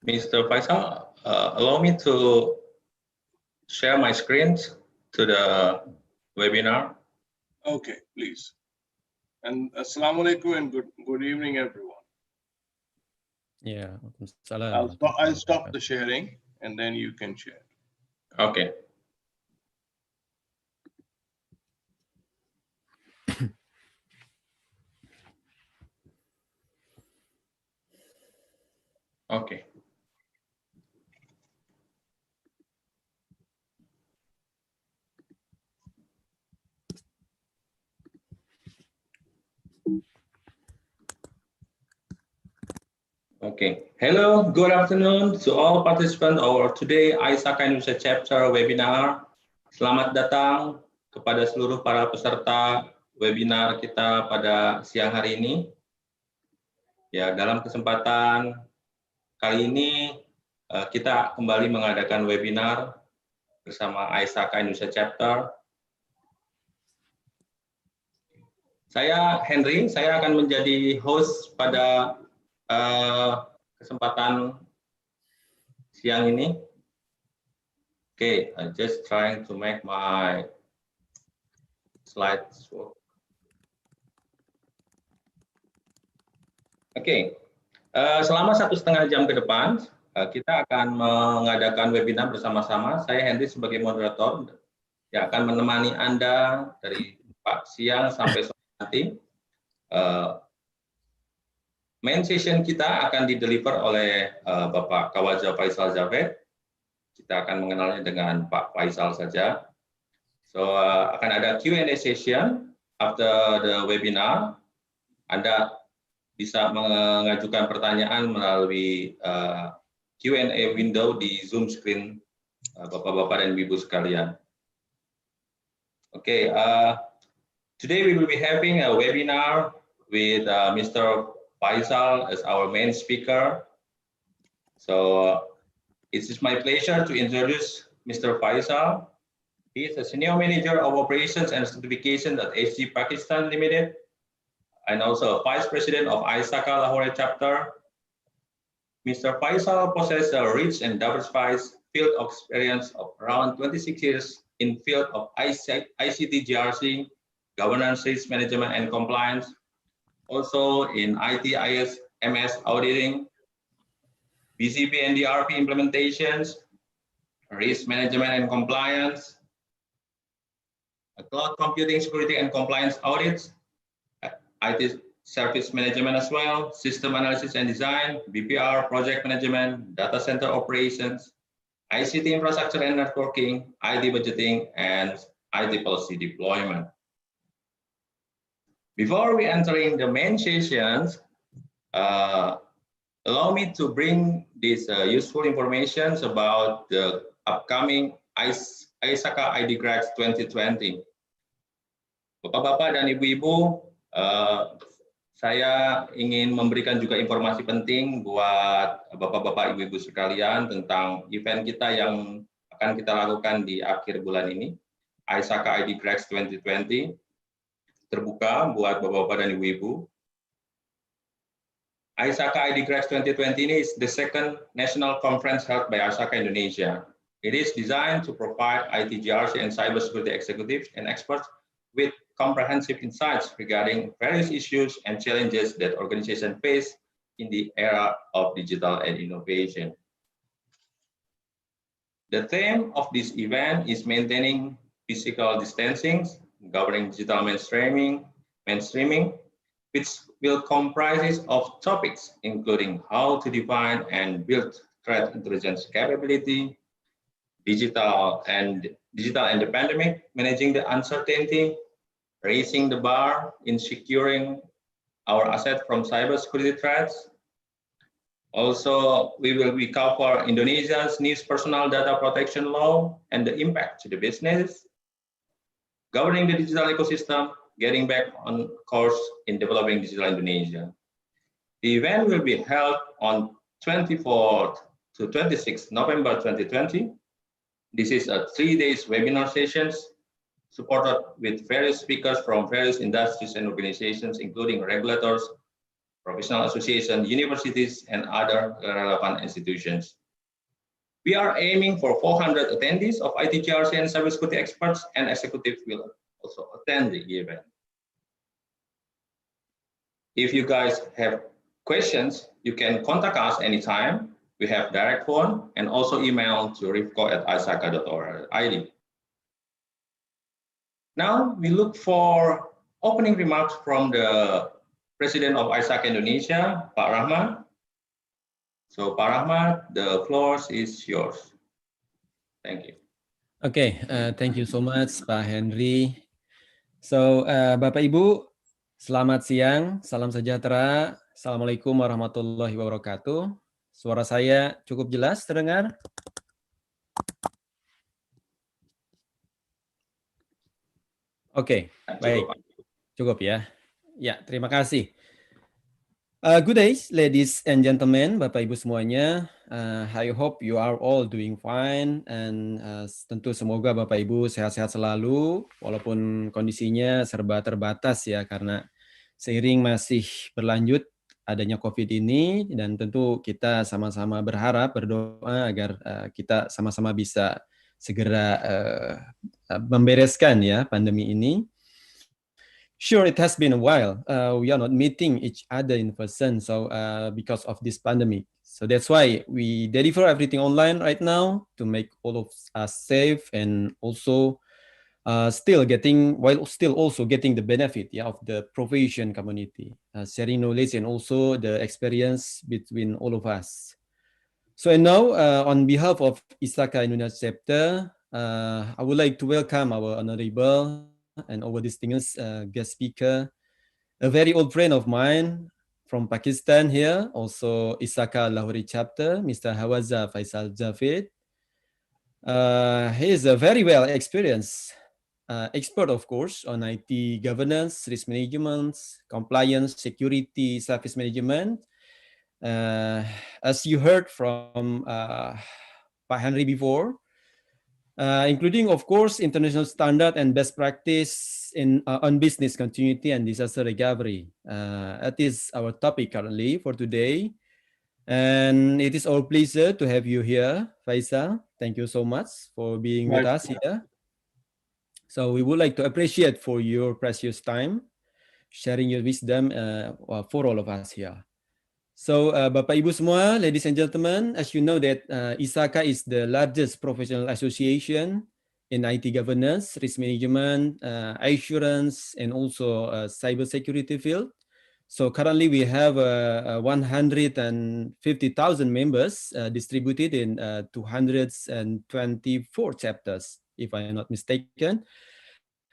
Mr. Faisal, allow me to share my screens to the webinar. Okay, please. And assalamu alaikum and good evening, everyone. Yeah. I'll stop the sharing and then you can share. Okay. Okay. Okay. Hello, good afternoon to all participants of today ISACA Indonesia chapter webinar. Selamat datang kepada seluruh para peserta webinar kita pada siang hari ini. Ya, dalam kesempatan kali ini kita kembali mengadakan webinar bersama ISACA Indonesia chapter. Saya Henry, saya akan menjadi host pada kesempatan siang ini. Okay, I'm just trying to make my slides work. Okay, selama 1,5 jam ke depan kita akan mengadakan webinar bersama-sama. Saya Henry sebagai moderator yang akan menemani Anda dari siang sampai sore nanti. Main session kita akan dideliver oleh Bapak Kawaja Faisal Javed. Kita akan mengenalnya dengan Pak Faisal saja. So akan ada Q&A session after the webinar. Anda bisa mengajukan pertanyaan melalui Q&A window di Zoom screen Bapak-bapak dan Ibu sekalian. Okay, today we will be having a webinar with Mr. Faisal as our main speaker. So it is my pleasure to introduce Mr. Faisal. He is a Senior Manager of Operations and Certification at HG Pakistan Limited, and also a Vice President of ISACA Lahore Chapter. Mr. Faisal possesses a rich and diversified field of experience of around 26 years in field of ICT GRC, governance, risk management, and compliance. Also in IT, IS, MS auditing, BCP and DRP implementations, risk management and compliance, cloud computing security and compliance audits, IT service management as well, system analysis and design, BPR, project management, data center operations, ICT infrastructure and networking, IT budgeting, and IT policy deployment. Before we enter in the main sessions, allow me to bring these useful information about the upcoming ISACA ID Grads 2020. Bapak-bapak dan ibu-ibu, saya ingin memberikan juga informasi penting buat bapak-bapak, ibu-ibu sekalian tentang event kita yang akan kita lakukan di akhir bulan ini, ISACA ID Grads 2020. Terbuka buat bapak-bapak dan ibu-ibu. ISACA ID Grads 2020 ini is the second national conference held by ISACA Indonesia. It is designed to provide IT GRC and cybersecurity executives and experts with comprehensive insights regarding various issues and challenges that organizations face in the era of digital and innovation. The theme of this event is maintaining physical distancing, governing digital mainstreaming, which will comprise of topics including how to define and build threat intelligence capability, digital and the pandemic, managing the uncertainty, raising the bar in securing our asset from cybersecurity threats. Also, we will cover Indonesia's new personal data protection law and the impact to the business, governing the digital ecosystem, getting back on course in developing digital Indonesia. The event will be held on 24th to 26th November 2020. This is a 3-day webinar sessions supported with various speakers from various industries and organizations, including regulators, professional associations, universities, and other relevant institutions. We are aiming for 400 attendees of ITGRC and cybersecurity experts, and executives will also attend the event. If you guys have questions, you can contact us anytime. We have direct phone and also email to rifco@isaca.org.id. Now we look for opening remarks from the President of ISACA Indonesia, Pak Rahmat. So Pak Rahmat, the floor is yours. Thank you. Okay, thank you so much, Pak Henry. So, Bapak Ibu, selamat siang, salam sejahtera. Assalamualaikum warahmatullahi wabarakatuh. Suara saya cukup jelas terdengar? Oke, baik. Cukup ya. Ya, terima kasih. Good day, ladies and gentlemen, Bapak Ibu semuanya. I hope you are all doing fine, and tentu semoga Bapak Ibu sehat-sehat selalu, walaupun kondisinya serba terbatas ya, karena seiring masih berlanjut adanya COVID ini, dan tentu kita sama-sama berharap, berdoa agar kita sama-sama bisa segera membereskan ya pandemi ini. Sure, it has been a while. We are not meeting each other in person, so because of this pandemic. So that's why we deliver everything online right now to make all of us safe, and also still also getting the benefit of the profession community, sharing knowledge and also the experience between all of us. So and now, on behalf of ISACA Indonesia chapter, I would like to welcome our honorable and our distinguished guest speaker, a very old friend of mine from Pakistan here, also ISACA Lahori chapter, Mr. Hawaza Faisal Javid. He is a very well experienced expert, of course, on IT governance, risk management, compliance, security, service management. As you heard from Pak Henry before, including, of course, international standard and best practice on business continuity and disaster recovery. That is our topic currently for today. And it is our pleasure to have you here, Faisal. Thank you so much for being with us here. So we would like to appreciate for your precious time, sharing your wisdom for all of us here. So, Bapak Ibu semua, ladies and gentlemen, as you know that ISACA is the largest professional association in IT governance, risk management, assurance, and also cybersecurity field. So currently we have 150,000 members distributed in 224 chapters, if I am not mistaken,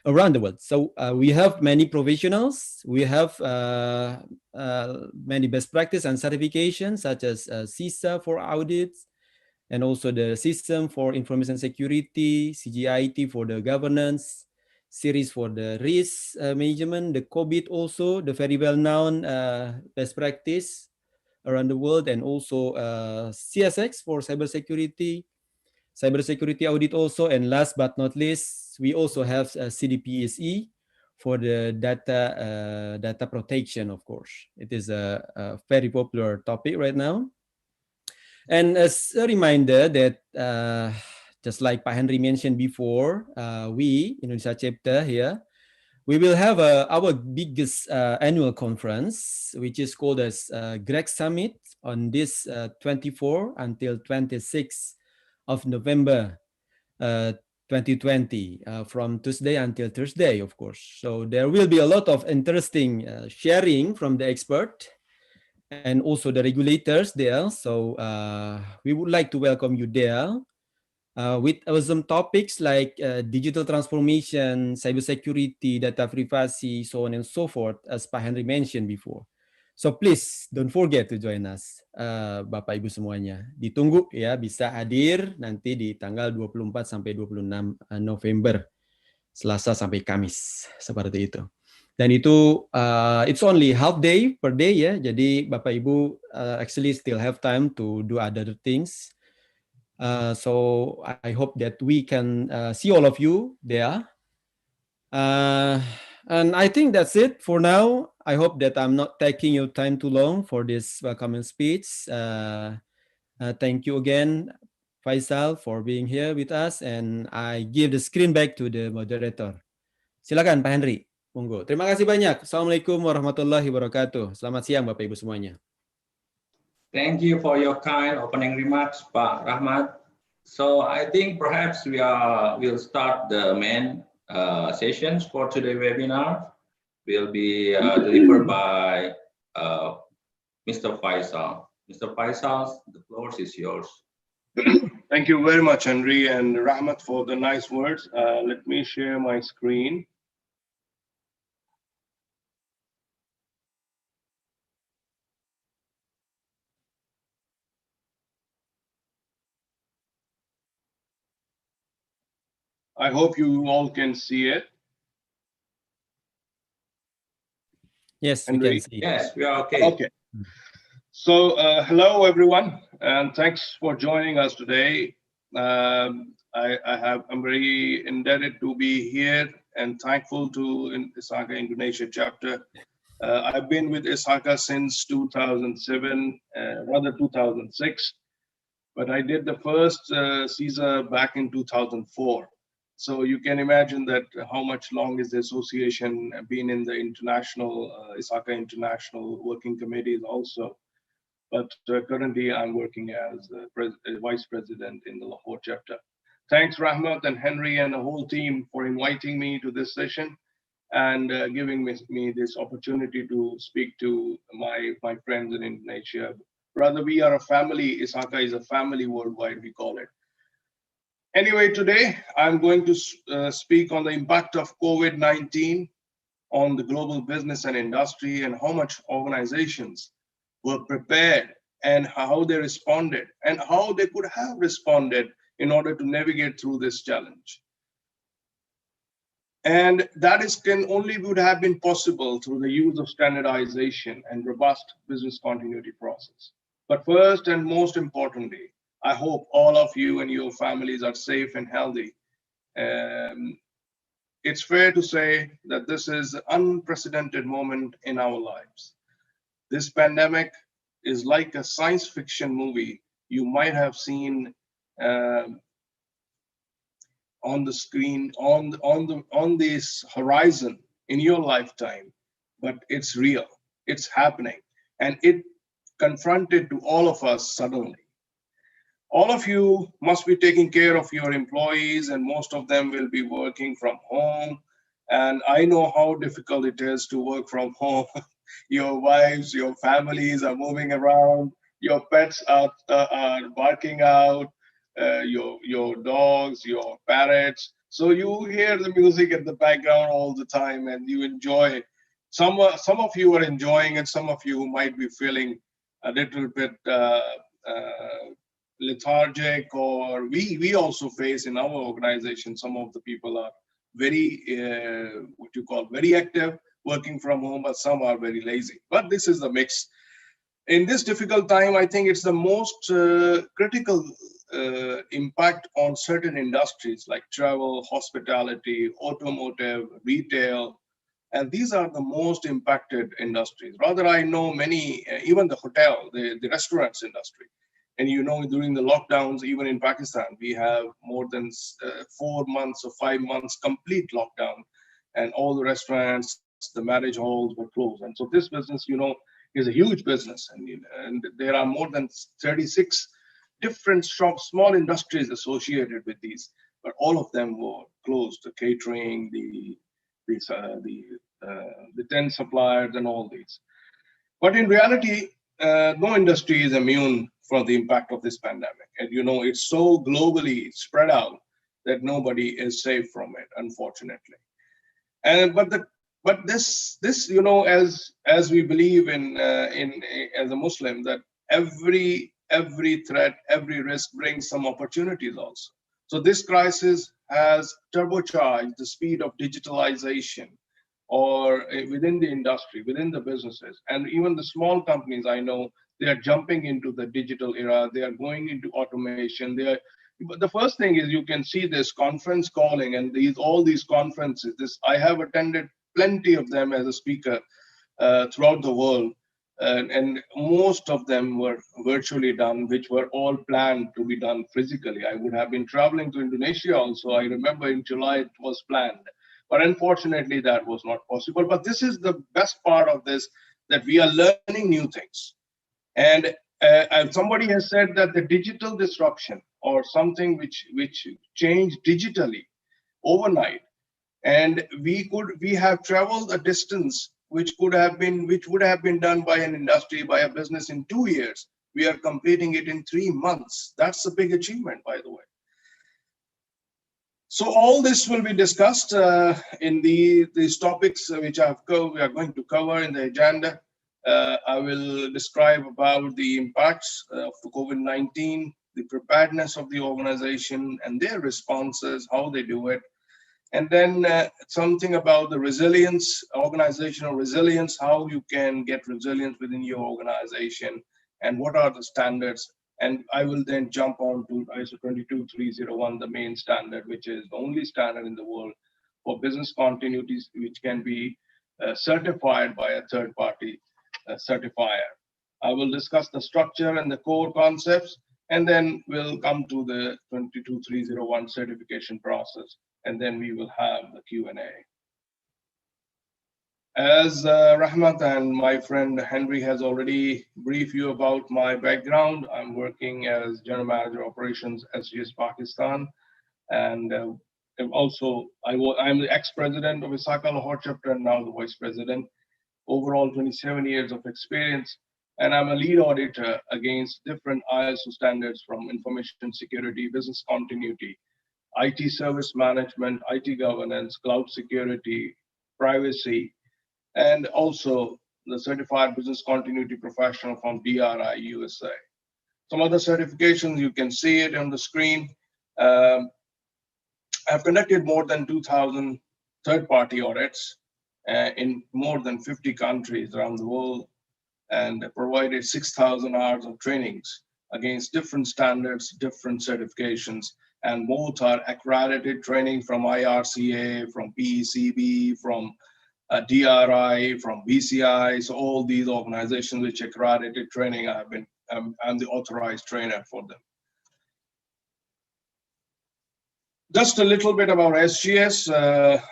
around the world. So we have many professionals, we have many best practice and certifications such as CISA for audits, and also the system for information security, CGIT for the governance, series for the risk management, the COVID also, the very well-known best practice around the world, and also CSX for cybersecurity audit also, and last but not least, we also have CDPSE for the data protection, of course. It is a very popular topic right now. And as a reminder that just like Pak Henry mentioned before, we, Indonesia chapter here, we will have our biggest annual conference, which is called as GREC Summit on this 24 until 26 of November 2020, from Tuesday until Thursday, of course. So there will be a lot of interesting sharing from the expert and also the regulators there. So we would like to welcome you there with some topics like digital transformation, cybersecurity, data privacy, so on and so forth, as Pak Henry mentioned before. So please don't forget to join us, Bapak Ibu semuanya. Ditunggu ya, bisa hadir nanti di tanggal 24 sampai 26 November, Selasa sampai Kamis, seperti itu. Dan itu it's only half day per day ya, jadi Bapak Ibu actually still have time to do other things. So I hope that we can see all of you there. and I think that's it for now. I hope that I'm not taking your time too long for this welcoming speech. Thank you again, Faisal, for being here with us, and I give the screen back to the moderator. Silakan Pak Henry, monggo. Terima kasih banyak. Assalamualaikum warahmatullahi wabarakatuh. Selamat siang Bapak Ibu semuanya. Thank you for your kind opening remarks, Pak Rahmat. So I think perhaps we'll start the main sessions for today's webinar. Will be delivered by Mr. Faisal. Mr. Faisal, the floor is yours. Thank you very much, Henry and Rahmat, for the nice words. Let me share my screen. I hope you all can see it. Yes, Henry? we can see. Yes, we are okay. Okay. So hello, everyone, and thanks for joining us today. I'm very indebted to be here and thankful to ISACA Indonesia chapter. I've been with ISACA since 2007, rather 2006, but I did the first CISA back in 2004. So you can imagine that how much long is the association been in the international, ISACA International Working Committees also. But currently I'm working as Vice President in the Lahore chapter. Thanks Rahmat and Henry and the whole team for inviting me to this session and giving me this opportunity to speak to my friends in Indonesia. Rather, we are a family. ISACA is a family worldwide, we call it. Anyway, today I'm going to speak on the impact of COVID-19 on the global business and industry and how much organizations were prepared and how they responded and how they could have responded in order to navigate through this challenge. And that would have been possible through the use of standardization and robust business continuity process. But first and most importantly, I hope all of you and your families are safe and healthy. It's fair to say that this is an unprecedented moment in our lives. This pandemic is like a science fiction movie you might have seen on the screen, on this horizon in your lifetime, but it's real, it's happening, and it confronted to all of us suddenly. All of you must be taking care of your employees, and most of them will be working from home. And I know how difficult it is to work from home. Your wives, your families are moving around, your pets are barking out, your dogs, your parrots. So you hear the music in the background all the time and you enjoy it. Some of you are enjoying it, some of you might be feeling a little bit lethargic, or we also face in our organization, some of the people are very, very active, working from home, but some are very lazy. But this is the mix. In this difficult time, I think it's the most critical impact on certain industries like travel, hospitality, automotive, retail, and these are the most impacted industries. Rather, I know many, even the hotel, the restaurants industry. And during the lockdowns, even in Pakistan, we have more than 4 months or 5 months complete lockdown, and all the restaurants, the marriage halls were closed. And so this business, is a huge business, and there are more than 36 different shops, small industries associated with these, but all of them were closed. The catering, the tent suppliers, and all these. But in reality, no industry is immune from the impact of this pandemic. And it's so globally spread out that nobody is safe from it, unfortunately. And but this as we believe in as a Muslim, that every threat, every risk brings some opportunities also. So this crisis has turbocharged the speed of digitalization, or within the industry, within the businesses, and even the small companies. I know they are jumping into the digital era. They are going into automation. The first thing is, you can see this conference calling and all these conferences. I have attended plenty of them as a speaker throughout the world. And most of them were virtually done, which were all planned to be done physically. I would have been traveling to Indonesia also. I remember in July it was planned, but unfortunately that was not possible. But this is the best part of this, that we are learning new things. And somebody has said that the digital disruption, or something which changed digitally overnight, and we have traveled a distance which would have been done by an industry, by a business in 2 years. We are completing it in 3 months. That's a big achievement, by the way. So all this will be discussed in these topics which we are going to cover in the agenda. I will describe about the impacts of the COVID-19, the preparedness of the organization and their responses, how they do it. And then something about the resilience, organizational resilience, how you can get resilience within your organization, and what are the standards. And I will then jump on to ISO 22301, the main standard, which is the only standard in the world for business continuities, which can be certified by a third-party certifier. I will discuss the structure and the core concepts, and then we'll come to the 22301 certification process, and then we will have the Q&A. As Rahmat and my friend Henry has already briefed you about my background, I'm working as General Manager Operations SGS Pakistan, and also I'm the ex-president of ISACA Lahore chapter and now the vice president. Overall 27 years of experience, and I'm a lead auditor against different ISO standards from information security, business continuity, IT service management, IT governance, cloud security, privacy, and also the certified business continuity professional from DRI USA. Some other certifications, you can see it on the screen. I've conducted more than 2,000 third-party audits in more than 50 countries around the world, and provided 6,000 hours of trainings against different standards, different certifications, and both are accredited training from IRCA, from PECB, from DRI, from BCI. So all these organizations which accredited training, I'm the authorized trainer for them. Just a little bit about SGS.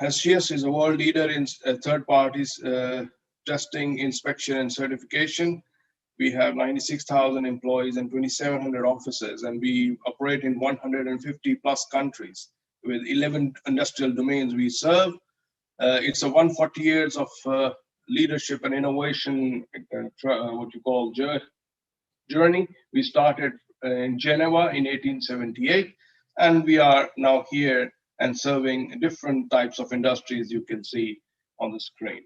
SGS is a world leader in third parties testing, inspection, and certification. We have 96,000 employees and 2,700 offices, and we operate in 150 plus countries with 11 industrial domains we serve. It's a 140 years of leadership and innovation, what you call journey. We started in Geneva in 1878, and we are now here and serving different types of industries you can see on the screen.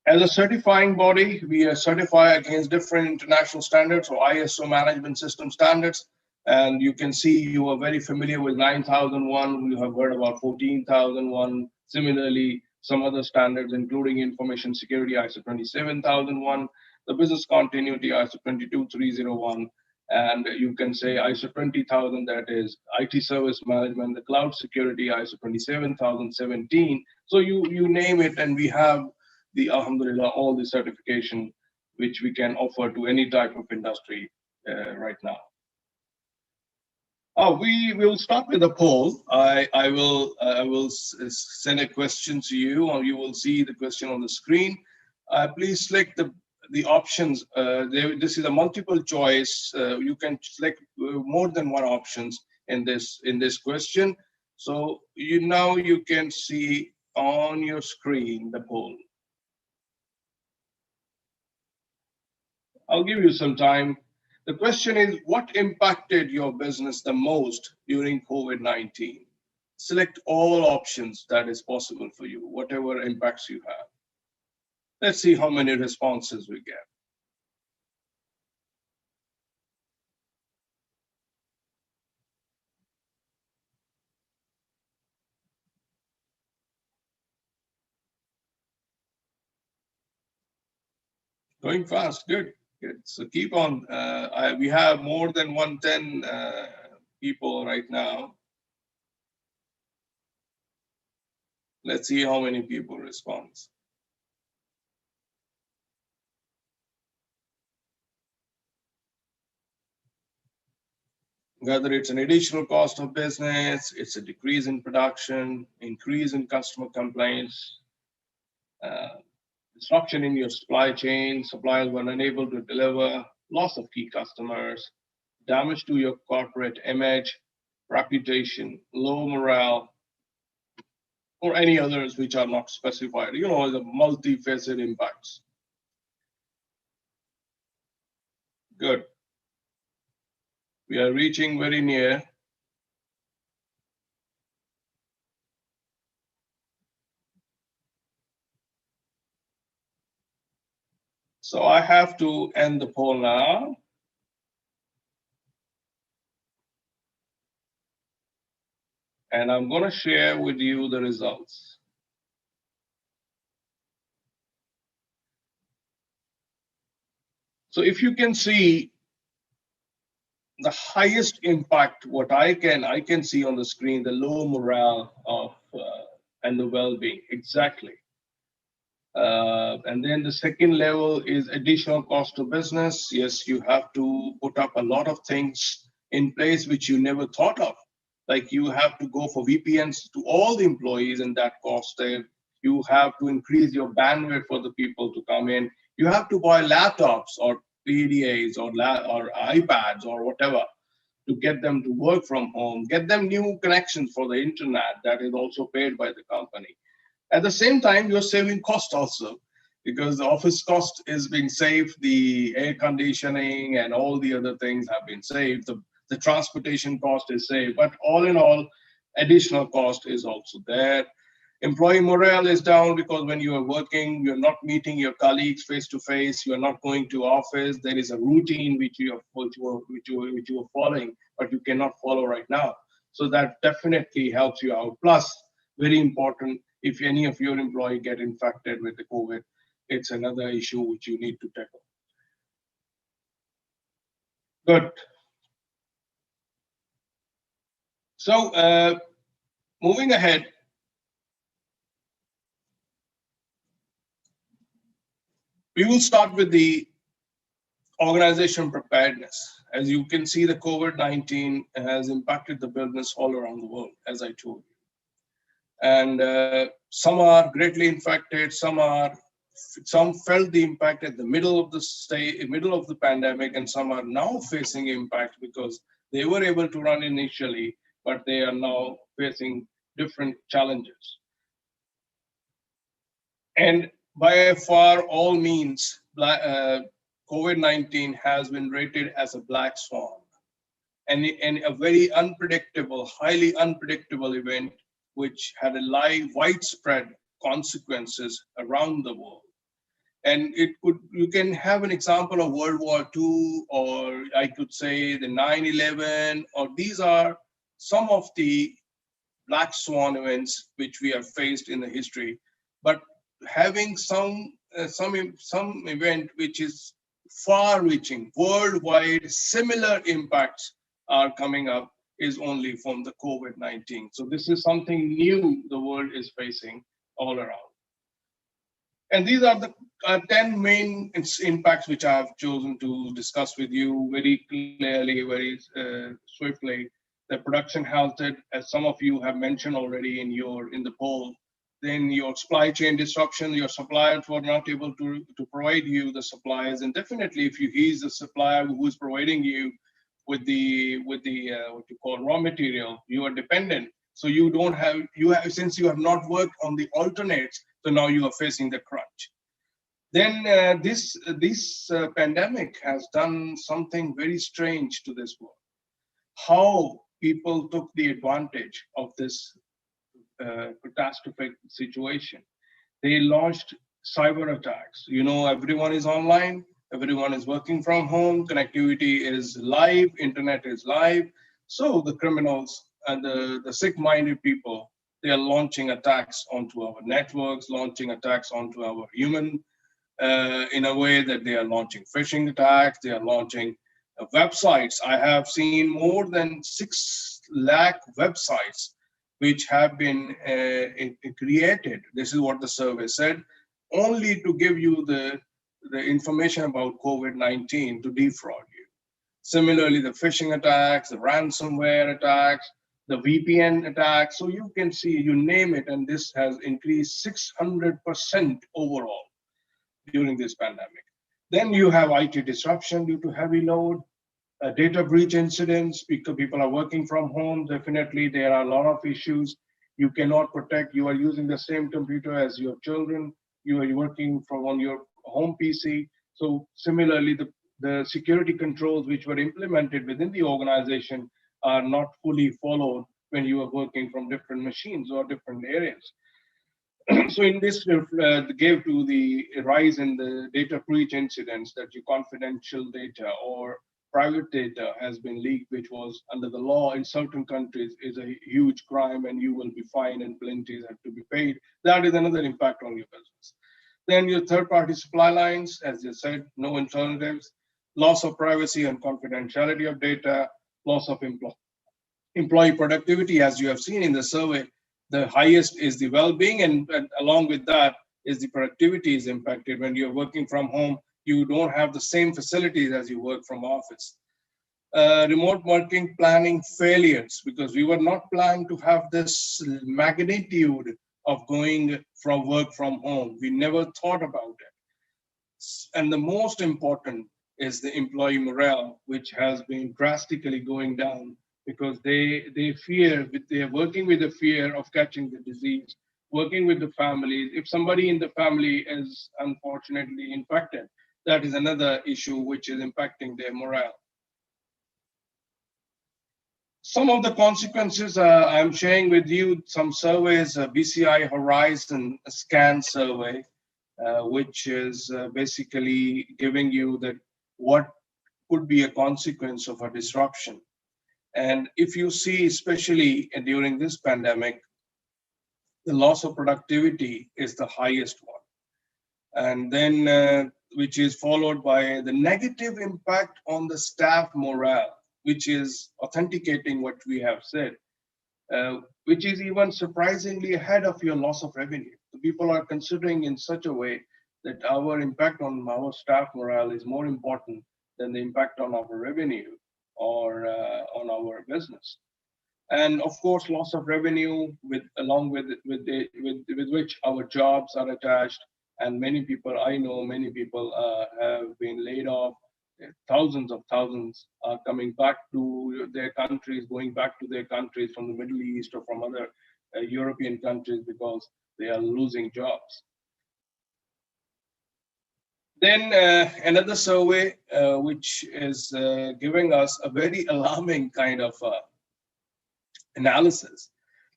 As a certifying body, we certify against different international standards or ISO management system standards. And you can see you are very familiar with 9001. You have heard about 14,001. Similarly, some other standards, including information security, ISO 27001, the business continuity, ISO 22301, and you can say ISO 20000, that is IT service management, the cloud security, ISO 27017. So you name it, and we have the Alhamdulillah, all the certification which we can offer to any type of industry right now. We will start with a poll. I will send a question to you, or you will see the question on the screen. Please select the options. This is a multiple choice. You can select more than one options in this question. So now you can see on your screen the poll. I'll give you some time. The question is, what impacted your business the most during COVID-19? Select all options that is possible for you, whatever impacts you have. Let's see how many responses we get. Going fast, good. Good. So keep on. We have more than 110 people right now. Let's see how many people respond. Whether it's an additional cost of business, it's a decrease in production, increase in customer complaints, disruption in your supply chain, suppliers were unable to deliver, loss of key customers, damage to your corporate image, reputation, low morale, or any others which are not specified. You know, the multifaceted impacts. Good. We are reaching very near. So I have to end the poll now. And I'm going to share with you the results. So if you can see the highest impact, what I can see on the screen, the low morale of and the well-being, exactly. And then the second level is additional cost to business. Yes, you have to put up a lot of things in place which you never thought of. Like you have to go for VPNs to all the employees, and that cost there. You have to increase your bandwidth for the people to come in. You have to buy laptops or PDAs or iPads or whatever to get them to work from home, get them new connections for the internet that is also paid by the company. At the same time, you're saving cost also, because the office cost is being saved, the air conditioning and all the other things have been saved, the transportation cost is saved, but all in all, additional cost is also there. Employee morale is down because when you are working, you're not meeting your colleagues face to face, you're not going to office, there is a routine which you are following, but you cannot follow right now. So that definitely helps you out. Plus, very important, if any of your employee get infected with the COVID, it's another issue which you need to tackle. Good. So moving ahead, we will start with the organization preparedness. As you can see, the COVID-19 has impacted the business all around the world, as I told you. And some are greatly infected, some felt the impact at the middle of the pandemic, and some are now facing impact because they were able to run initially, but they are now facing different challenges. And by far all means, COVID-19 has been rated as a black swan and a very unpredictable, highly unpredictable event which had a widespread consequences around the world. And you can have an example of World War II, or I could say the 9/11, or these are some of the black swan events which we have faced in the history. But having some event which is far-reaching, worldwide, similar impacts are coming up is only from the COVID-19. So this is something new the world is facing all around. And these are the 10 main impacts which I have chosen to discuss with you very clearly, very swiftly. The production halted, as some of you have mentioned already in the poll. Then your supply chain disruption, your suppliers were not able to provide you the supplies. And definitely if he's the supplier who is providing you with the what you call raw material, you are dependent. So since you have not worked on the alternates, so now you are facing the crunch. Then this pandemic has done something very strange to this world. How people took the advantage of this catastrophic situation. They launched cyber attacks. You know, everyone is online, everyone is working from home, connectivity is live, internet is live. So the criminals and the sick-minded people, they are launching attacks onto our networks, launching attacks onto our human, in a way that they are launching phishing attacks, they are launching websites. I have seen more than 6 lakh websites which have been created. This is what the survey said, only to give you the information about COVID-19 to defraud you. Similarly, the phishing attacks, the ransomware attacks, the VPN attacks. So you can see, you name it, and this has increased 600% overall during this pandemic. Then you have IT disruption due to heavy load, data breach incidents, because people are working from home. Definitely, there are a lot of issues. You cannot protect. You are using the same computer as your children. You are working from on your home PC. So similarly, the security controls which were implemented within the organization are not fully followed when you are working from different machines or different areas. So in this gave to the rise in the data breach incidents, that your confidential data or private data has been leaked, which was under the law in certain countries is a huge crime, and you will be fined and penalties have to be paid. That is another impact on your business. Then your third-party supply lines, as you said, no alternatives, loss of privacy and confidentiality of data, loss of employee productivity, as you have seen in the survey. The highest is the well-being, and along with that is the productivity is impacted. When you're working from home, you don't have the same facilities as you work from office. Remote working planning failures, because we were not planning to have this magnitude of going from work from home. We never thought about it. And the most important is the employee morale, which has been drastically going down, because they're working with the fear of catching the disease, working with the families. If somebody in the family is unfortunately infected, that is another issue which is impacting their morale. Some of the consequences I'm sharing with you, some surveys, BCI Horizon Scan survey, which is basically giving you that what could be a consequence of a disruption. And if you see, especially during this pandemic, the loss of productivity is the highest one. And then, which is followed by the negative impact on the staff morale, which is authenticating what we have said, which is even surprisingly ahead of your loss of revenue. The people are considering in such a way that our impact on our staff morale is more important than the impact on our revenue or on our business. And of course, loss of revenue along with which our jobs are attached. And many people, I know many people have been laid off. Thousands of thousands are coming back to their countries, going back to their countries from the Middle East or from other European countries because they are losing jobs. Then another survey, which is giving us a very alarming kind of analysis,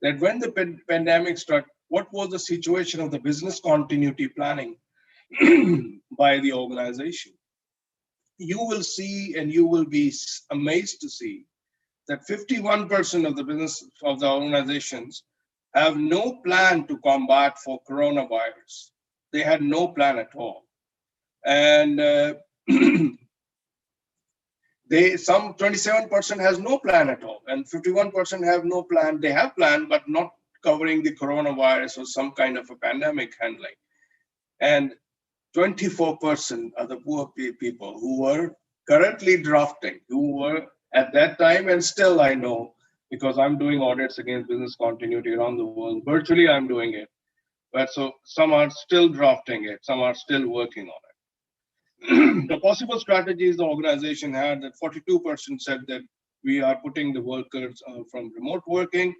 that when the pandemic struck, what was the situation of the business continuity planning by the organization? You will see, and you will be amazed to see, that 51% of the business of the organizations have no plan to combat for coronavirus. They had no plan at all. And some 27% has no plan at all, and 51% have no plan. They have plan, but not covering the coronavirus or some kind of a pandemic handling. And 24% are the poor people who were currently drafting, who were at that time, and still I know, because I'm doing audits against business continuity around the world. Virtually, I'm doing it. But so some are still drafting it, some are still working on it. The possible strategies the organization had, that 42% said that we are putting the workers from remote working,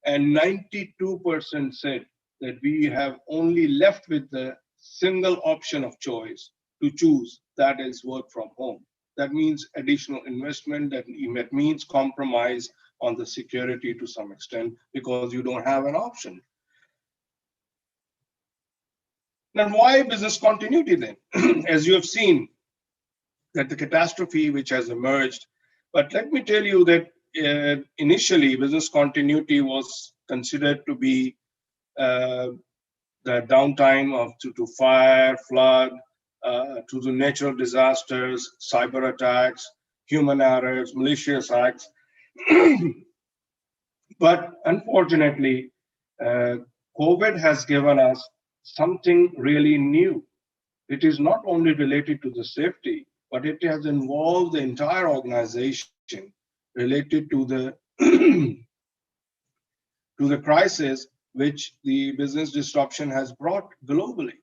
and 92% said that we have only left with the single option of choice to choose, that is work from home. That means additional investment, that means compromise on the security to some extent, because you don't have an option. Then why business continuity then? As you have seen, that the catastrophe which has emerged, but let me tell you that initially business continuity was considered to be the downtime of to fire, flood, to the natural disasters, cyber attacks, human errors, malicious acts. But unfortunately, COVID has given us something really new. It is not only related to the safety, but it has involved the entire organization related to the to the crisis which the business disruption has brought globally.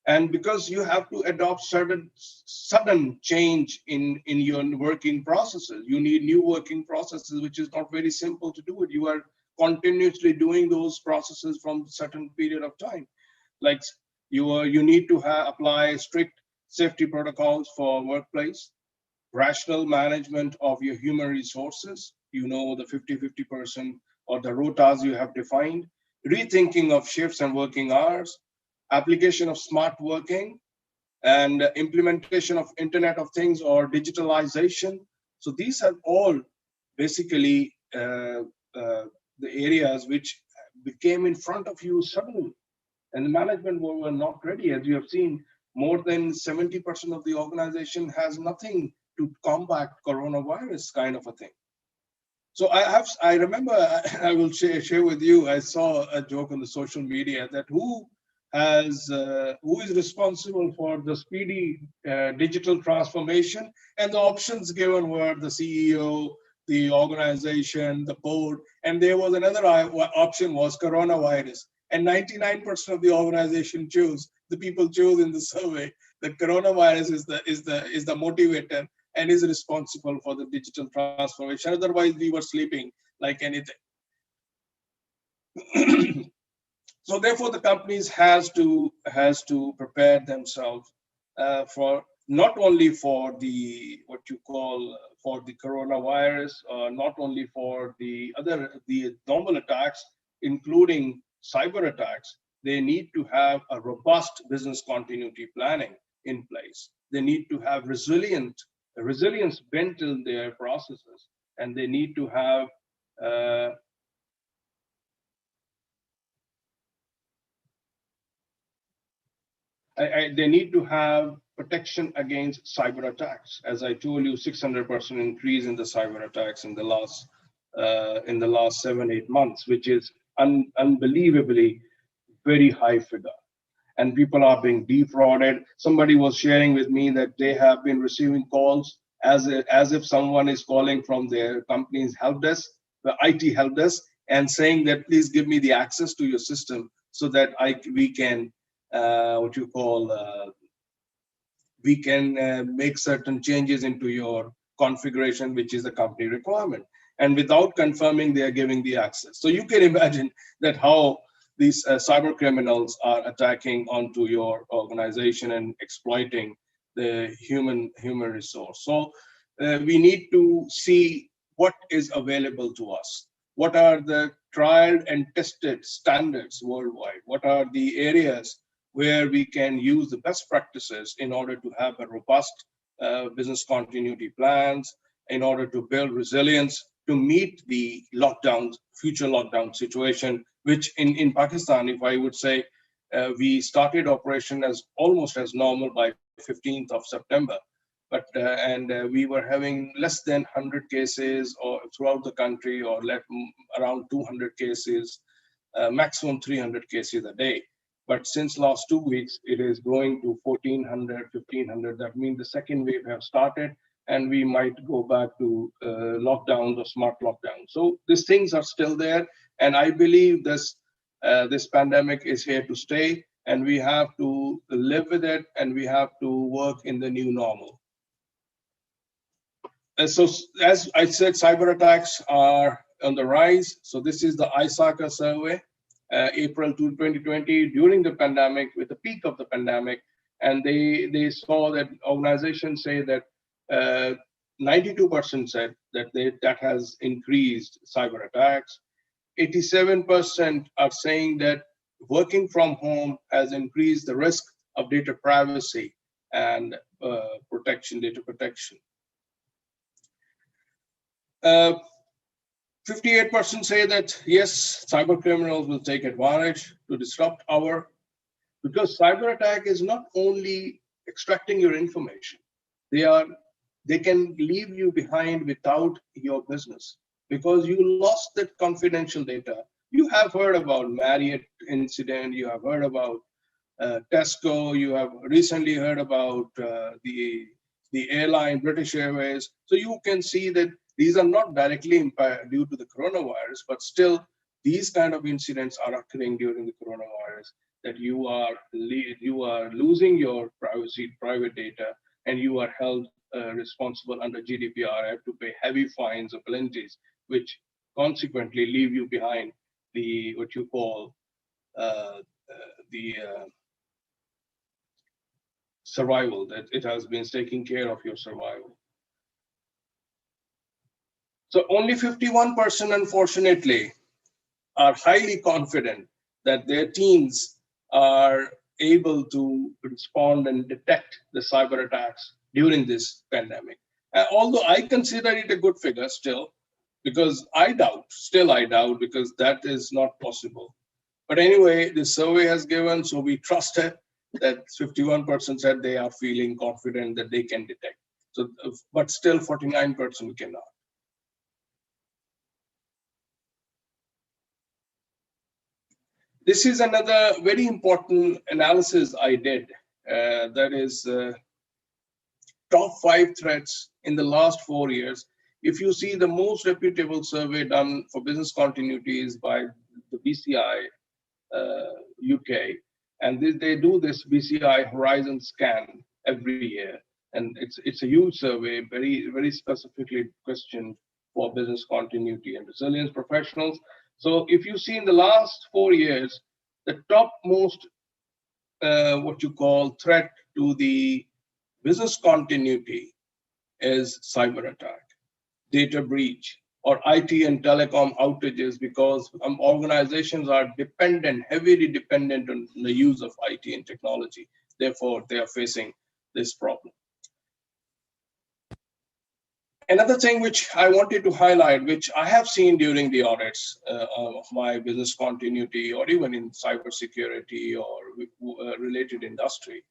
And because you have to adopt certain sudden change in your working processes, you need new working processes, which is not very simple to do it. You are continuously doing those processes from certain period of time. Like you need to apply strict safety protocols for workplace, rational management of your human resources, you know, the 50-50% or the rotas you have defined, rethinking of shifts and working hours, application of smart working, and implementation of Internet of Things or digitalization. So these are all basically the areas which became in front of you suddenly, and the management were not ready. As you have seen, more than 70% of the organization has nothing to combat coronavirus kind of a thing. So I remember, I will share with you, I saw a joke on the social media that who is responsible for the speedy digital transformation, and the options given were the CEO, the organization, the board, and there was another option was coronavirus. And 99% of the organization chose, the people chose in the survey, that coronavirus is the motivator and is responsible for the digital transformation. Otherwise, we were sleeping like anything. So therefore, the companies has to prepare themselves for not only for the what you call for the coronavirus, not only for the normal attacks, including cyber attacks. They need to have a robust business continuity planning in place. They need to have resilience built in their processes, and they need to have they need to have protection against cyber attacks. As I told you, 600% increase in the cyber attacks in the last 7-8 months, which is unbelievably very high figure. And people are being defrauded. Somebody was sharing with me that they have been receiving calls as if someone is calling from their company's help desk, the IT help desk, and saying that please give me the access to your system so that we can make certain changes into your configuration, which is the company requirement. And without confirming, they are giving the access. So you can imagine that how these cyber criminals are attacking onto your organization and exploiting the human resource. So we need to see what is available to us. What are the tried and tested standards worldwide? What are the areas where we can use the best practices in order to have a robust business continuity plans, in order to build resilience to meet the future lockdown situation, which in Pakistan, if I would say, we started operation as almost as normal by 15th of September. But we were having less than 100 cases or throughout the country, or around 200 cases, maximum 300 cases a day. But since last 2 weeks, it is going to 1,400, 1,500. That means the second wave have started, and we might go back to lockdowns or smart lockdown. So these things are still there, and I believe this pandemic is here to stay, and we have to live with it, and we have to work in the new normal. And so, as I said, cyber attacks are on the rise. So this is the ISACA survey, April 2020, during the pandemic, with the peak of the pandemic, and they saw that organizations say that 92% said that has increased cyber attacks. 87% are saying that working from home has increased the risk of data privacy and data protection. 58% say that yes, cyber criminals will take advantage to disrupt because cyber attack is not only extracting your information, they can leave you behind without your business. because you lost that confidential data. You have heard about Marriott incident, you have heard about Tesco, you have recently heard about the airline British Airways. So you can see that these are not directly impaired due to the coronavirus, but still these kind of incidents are occurring during the coronavirus, that you are losing your privacy, private data, and you are held responsible under GDPR, have to pay heavy fines or penalties, which consequently leave you behind the what you call the survival, that it has been taking care of your survival. So only 51%, unfortunately, are highly confident that their teams are able to respond and detect the cyber attacks during this pandemic. Although I consider it a good figure still, because I doubt, because that is not possible. But anyway, the survey has given, so we trust it, that 51% said they are feeling confident that they can detect. So, but still 49% cannot. This is another very important analysis I did. That is top 5 threats in the last 4 years. If you see, the most reputable survey done for business continuity is by the BCI UK, and they do this BCI Horizon scan every year, and it's a huge survey, very specifically questioned for business continuity and resilience professionals. So if you see in the last 4 years, the top most what you call threat to the business continuity is cyber attack, data breach, or IT and telecom outages, because organizations are heavily dependent on the use of IT and technology. Therefore, they are facing this problem. Another thing which I wanted to highlight, which I have seen during the audits of my business continuity, or even in cybersecurity or related industry,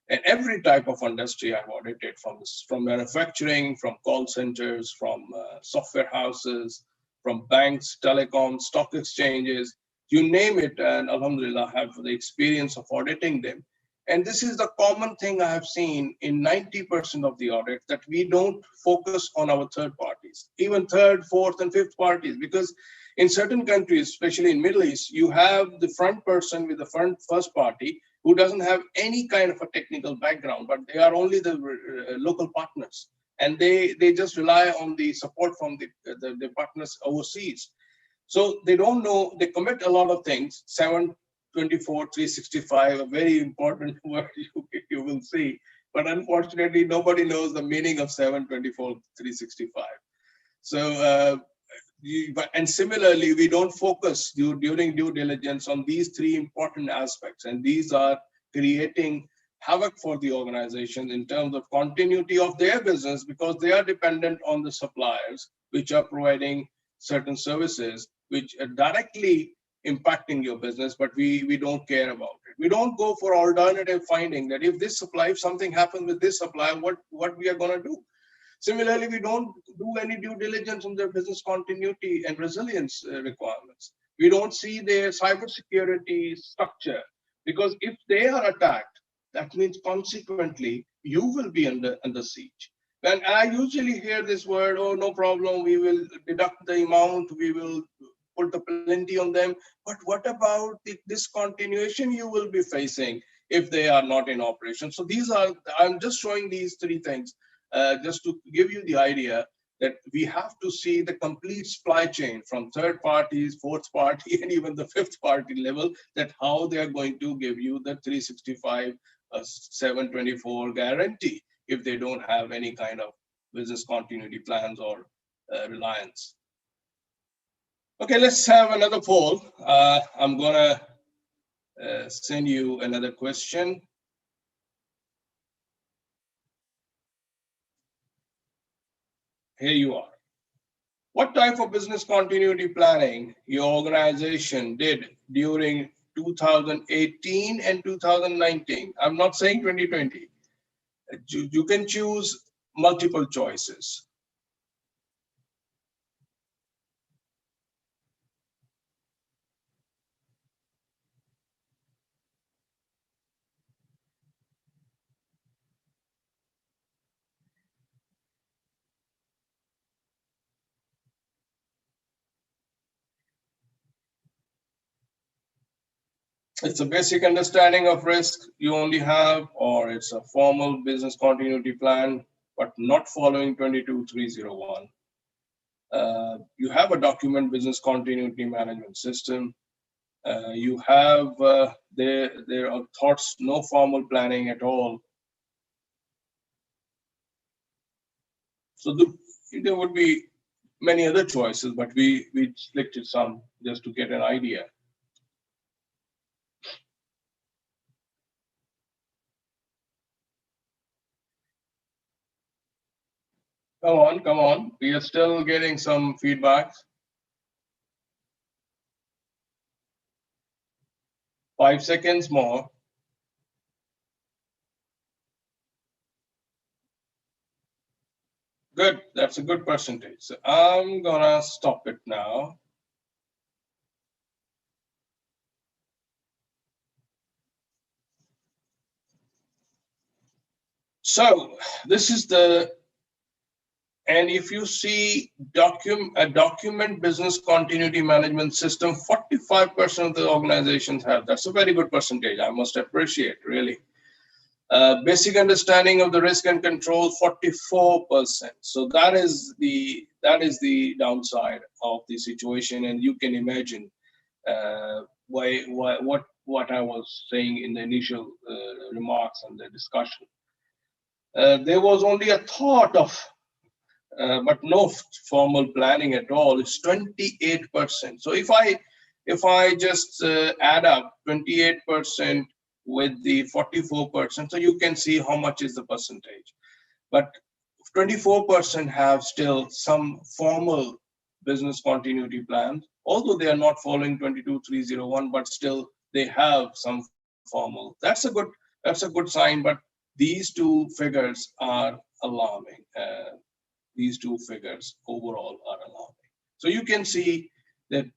and every type of industry I've audited, from manufacturing, from call centers, from software houses, from banks, telecoms, stock exchanges, you name it, and alhamdulillah, I have the experience of auditing them. And this is the common thing I have seen in 90% of the audits, that we don't focus on our third parties, even third, fourth, and fifth parties, because in certain countries, especially in Middle East, you have the front person with the first party who doesn't have any kind of a technical background, but they are only the local partners, and they just rely on the support from the partners overseas. So they don't know, they commit a lot of things. 724, 365, a very important word you will see, but unfortunately nobody knows the meaning of 724, 365. So and similarly, we don't focus during due diligence on these 3 important aspects, and these are creating havoc for the organization in terms of continuity of their business, because they are dependent on the suppliers which are providing certain services which are directly impacting your business, but we don't care about it. We don't go for alternative finding, that if something happens with this supplier, what we are going to do. Similarly, we don't do any due diligence on their business continuity and resilience requirements. We don't see their cybersecurity structure, because if they are attacked, that means consequently you will be under siege. And I usually hear this word, oh, no problem, we will deduct the amount, we will put the plenty on them. But what about the discontinuation you will be facing if they are not in operation? So I'm just showing these 3 things just to give you the idea that we have to see the complete supply chain from third parties, fourth party, and even the fifth party level, that how they are going to give you the 365, 724 guarantee if they don't have any kind of business continuity plans or reliance. Okay, let's have another poll. I'm gonna send you another question. Here you are. What type of business continuity planning your organization did during 2018 and 2019? I'm not saying 2020. You can choose multiple choices. It's a basic understanding of risk you only have, or it's a formal business continuity plan, but not following 22301. You have a document business continuity management system. You have there are thoughts, no formal planning at all. So there would be many other choices, but we selected some just to get an idea. Come on. We are still getting some feedback. 5 seconds more. Good, that's a good percentage. So I'm gonna stop it now. So this is and if you see a document business continuity management system, 45% of the organizations have. That's a very good percentage, I must appreciate, really. Basic understanding of the risk and control, 44%. So that is the downside of the situation, and you can imagine what I was saying in the initial remarks and the discussion. There was only a thought of, but no formal planning at all. It's 28%. So if I just add up 28% with the 44%, so you can see how much is the percentage. But 24% have still some formal business continuity plans, although they are not following 22301, but still they have some formal. That's a good sign, but these two figures are alarming. These two figures overall are alarming. So you can see that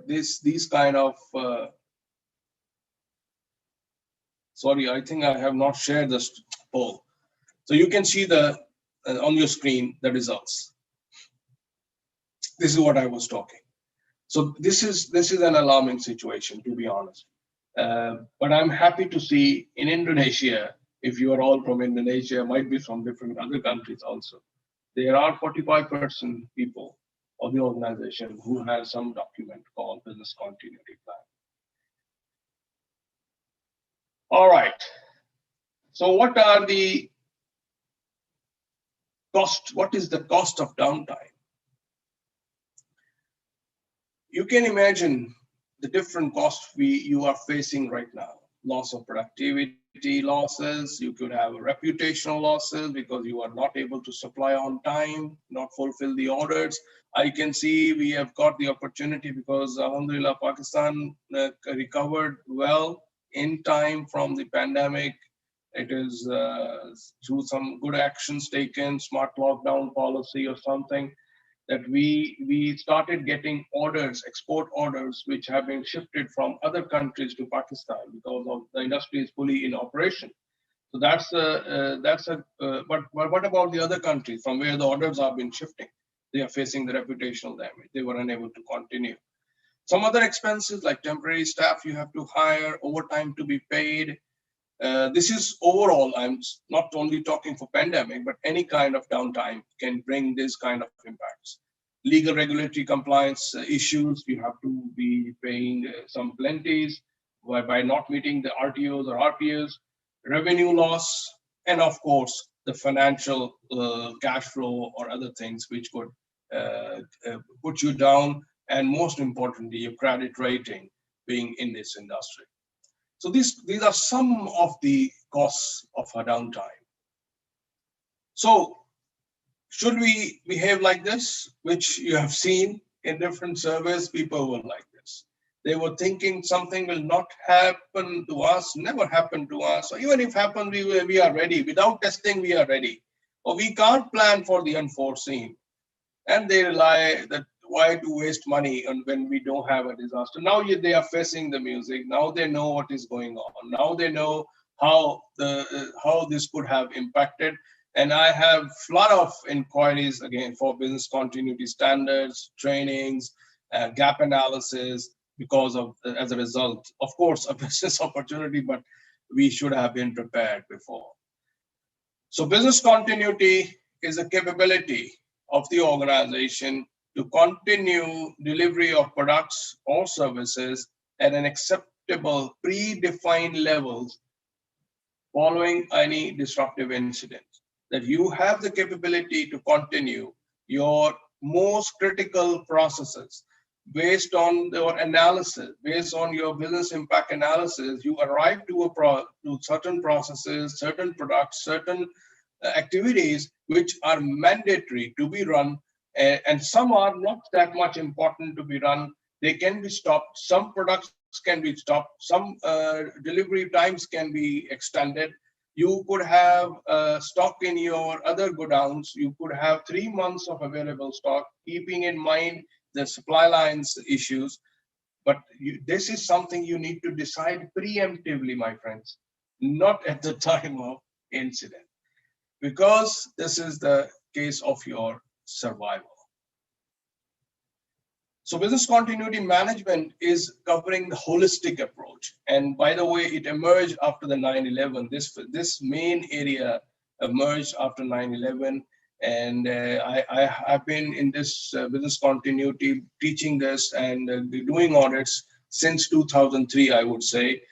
these kind of sorry, I think I have not shared this poll. So you can see on your screen the results. This is what I was talking. So this is an alarming situation, to be honest. But I'm happy to see in Indonesia, if you are all from Indonesia, might be from different other countries also, there are 45% people of the organization who have some document called business continuity plan. All right. So what are the cost? What is the cost of downtime? You can imagine the different costs you are facing right now. Loss of productivity losses, you could have reputational losses because you are not able to supply on time, not fulfill the orders. I can see we have got the opportunity because Alhamdulillah, Pakistan recovered well in time from the pandemic. It is through some good actions taken, smart lockdown policy or something, that we started getting orders, export orders, which have been shifted from other countries to Pakistan because of the industry is fully in operation. So but what about the other countries from where the orders have been shifting? They are facing the reputational damage. They were unable to continue. Some other expenses like temporary staff you have to hire, overtime to be paid. This is overall, I'm not only talking for pandemic, but any kind of downtime can bring this kind of impacts. Legal regulatory compliance issues, you have to be paying some penalties by not meeting the RTOs or RPOs, revenue loss, and of course, the financial cash flow or other things which could put you down, and most importantly, your credit rating being in this industry. So these are some of the costs of a downtime. So should we behave like this, which you have seen in different surveys? People were like this. They were thinking something will not happen to us, never happen to us. Or even if happen, we are ready. Without testing, we are ready. Or we can't plan for the unforeseen. And they rely that why to waste money on when we don't have a disaster? Now they are facing the music. Now they know what is going on. Now they know how this could have impacted. And I have a lot of inquiries again for business continuity standards, trainings, gap analysis. because of, as a result, of course, a business opportunity, but we should have been prepared before. So business continuity is a capability of the organization to continue delivery of products or services at an acceptable predefined levels following any disruptive incident. That you have the capability to continue your most critical processes based on your analysis, based on your business impact analysis. You arrive to to certain processes, certain products, certain activities which are mandatory to be run, and some are not that much important to be run. They can be stopped. Some products can be stopped. Some delivery times can be extended. You could have stock in your other godowns. You could have 3 months of available stock, keeping in mind the supply lines issues. But this is something you need to decide preemptively, my friends, not at the time of incident, because this is the case of your survival. So business continuity management is covering the holistic approach. And by the way, it emerged after the 9/11. This main area emerged after 9/11. And I have been in this business continuity, teaching this and doing audits since 2003, I would say.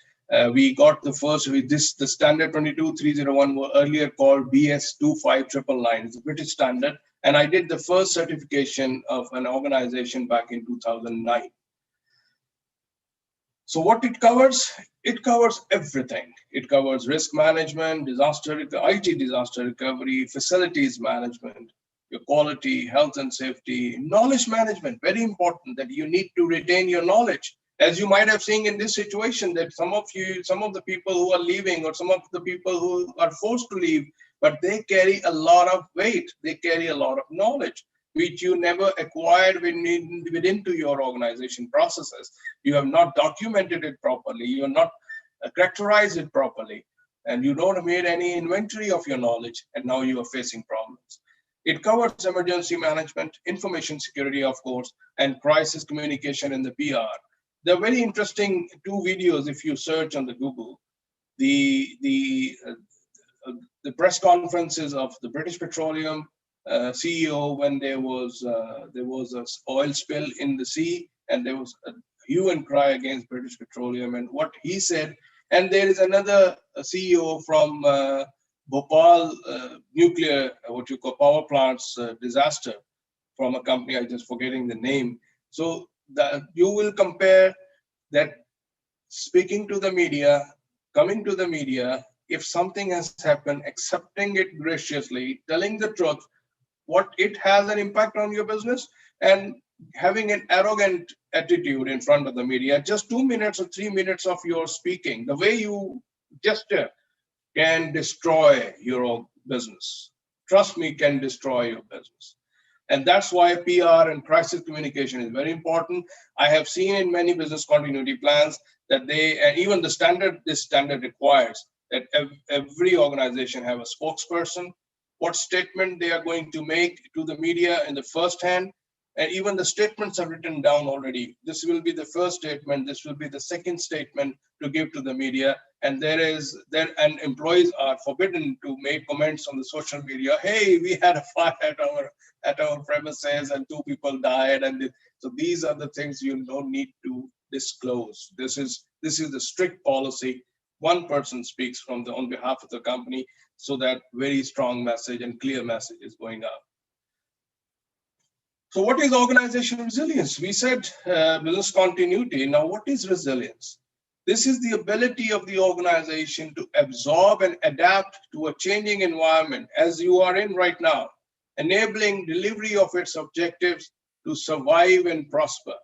We got the first, the standard 22301 were earlier called BS 25999. It's a British standard. And I did the first certification of an organization back in 2009. So what it covers everything. It covers risk management, IT disaster recovery, facilities management, your quality, health and safety, knowledge management. Very important that you need to retain your knowledge. As you might have seen in this situation, that some of the people who are leaving, or some of the people who are forced to leave, but they carry a lot of weight. They carry a lot of knowledge, which you never acquired within your organization processes. You have not documented it properly. You have not characterized it properly, and you don't have made any inventory of your knowledge, and now you are facing problems. It covers emergency management, information security, of course, and crisis communication in the PR. They're very interesting 2 videos if you search on the Google. The press conferences of the British Petroleum CEO when there was an oil spill in the sea, and there was a hue and cry against British Petroleum and what he said. And there is another CEO from Bhopal nuclear, what you call power plants disaster, from a company, I'm just forgetting the name. So that you will compare that, speaking to the media, coming to the media, if something has happened, accepting it graciously, telling the truth, what it has an impact on your business, and having an arrogant attitude in front of the media. Just 2 minutes or 3 minutes of your speaking, the way you gesture, can destroy your business. Trust me, can destroy your business. And that's why PR and crisis communication is very important. I have seen in many business continuity plans that even this standard requires that every organization have a spokesperson, what statement they are going to make to the media in the first hand, and even the statements are written down already. This will be the first statement, this will be the second statement to give to the media, and employees are forbidden to make comments on the social media. Hey, we had a fire at our premises and 2 people died, and so these are the things you don't need to disclose. This is the strict policy. One person speaks on behalf of the company, so that very strong message and clear message is going out. So what is organizational resilience? We said business continuity. Now, what is resilience? This is the ability of the organization to absorb and adapt to a changing environment as you are in right now, enabling delivery of its objectives to survive and prosper.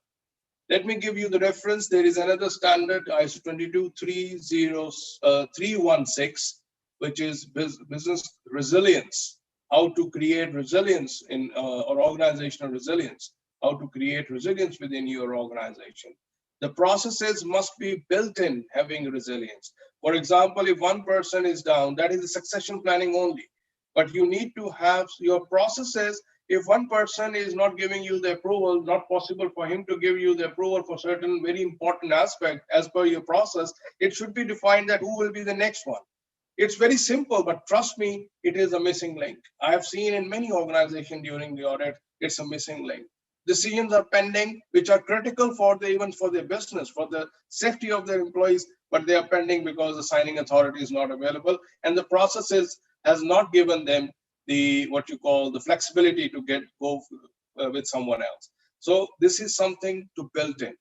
Let me give you the reference. There is another standard, ISO 22316, which is business resilience, how to create resilience or organizational resilience, how to create resilience within your organization. The processes must be built in having resilience. For example, if one person is down, that is the succession planning only. But you need to have your processes. If one person is not giving you the approval, not possible for him to give you the approval for certain very important aspect as per your process, it should be defined that who will be the next one. It's very simple, but trust me, it is a missing link. I have seen in many organizations during the audit, it's a missing link. Decisions are pending, which are critical for the, even for their business, for the safety of their employees, but they are pending because the signing authority is not available, and the processes has not given them the, what you call, the flexibility to go with someone else. So this is something to build in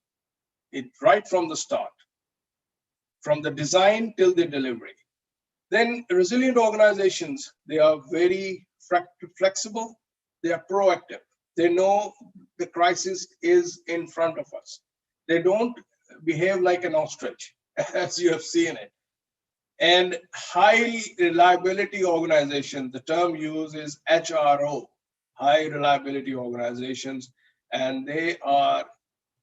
it right from the start, from the design till the delivery. Then resilient organizations, they are very flexible, they are proactive. They know the crisis is in front of us. They don't behave like an ostrich, as you have seen it. And high reliability organization, the term used is HRO, high reliability organizations, and they are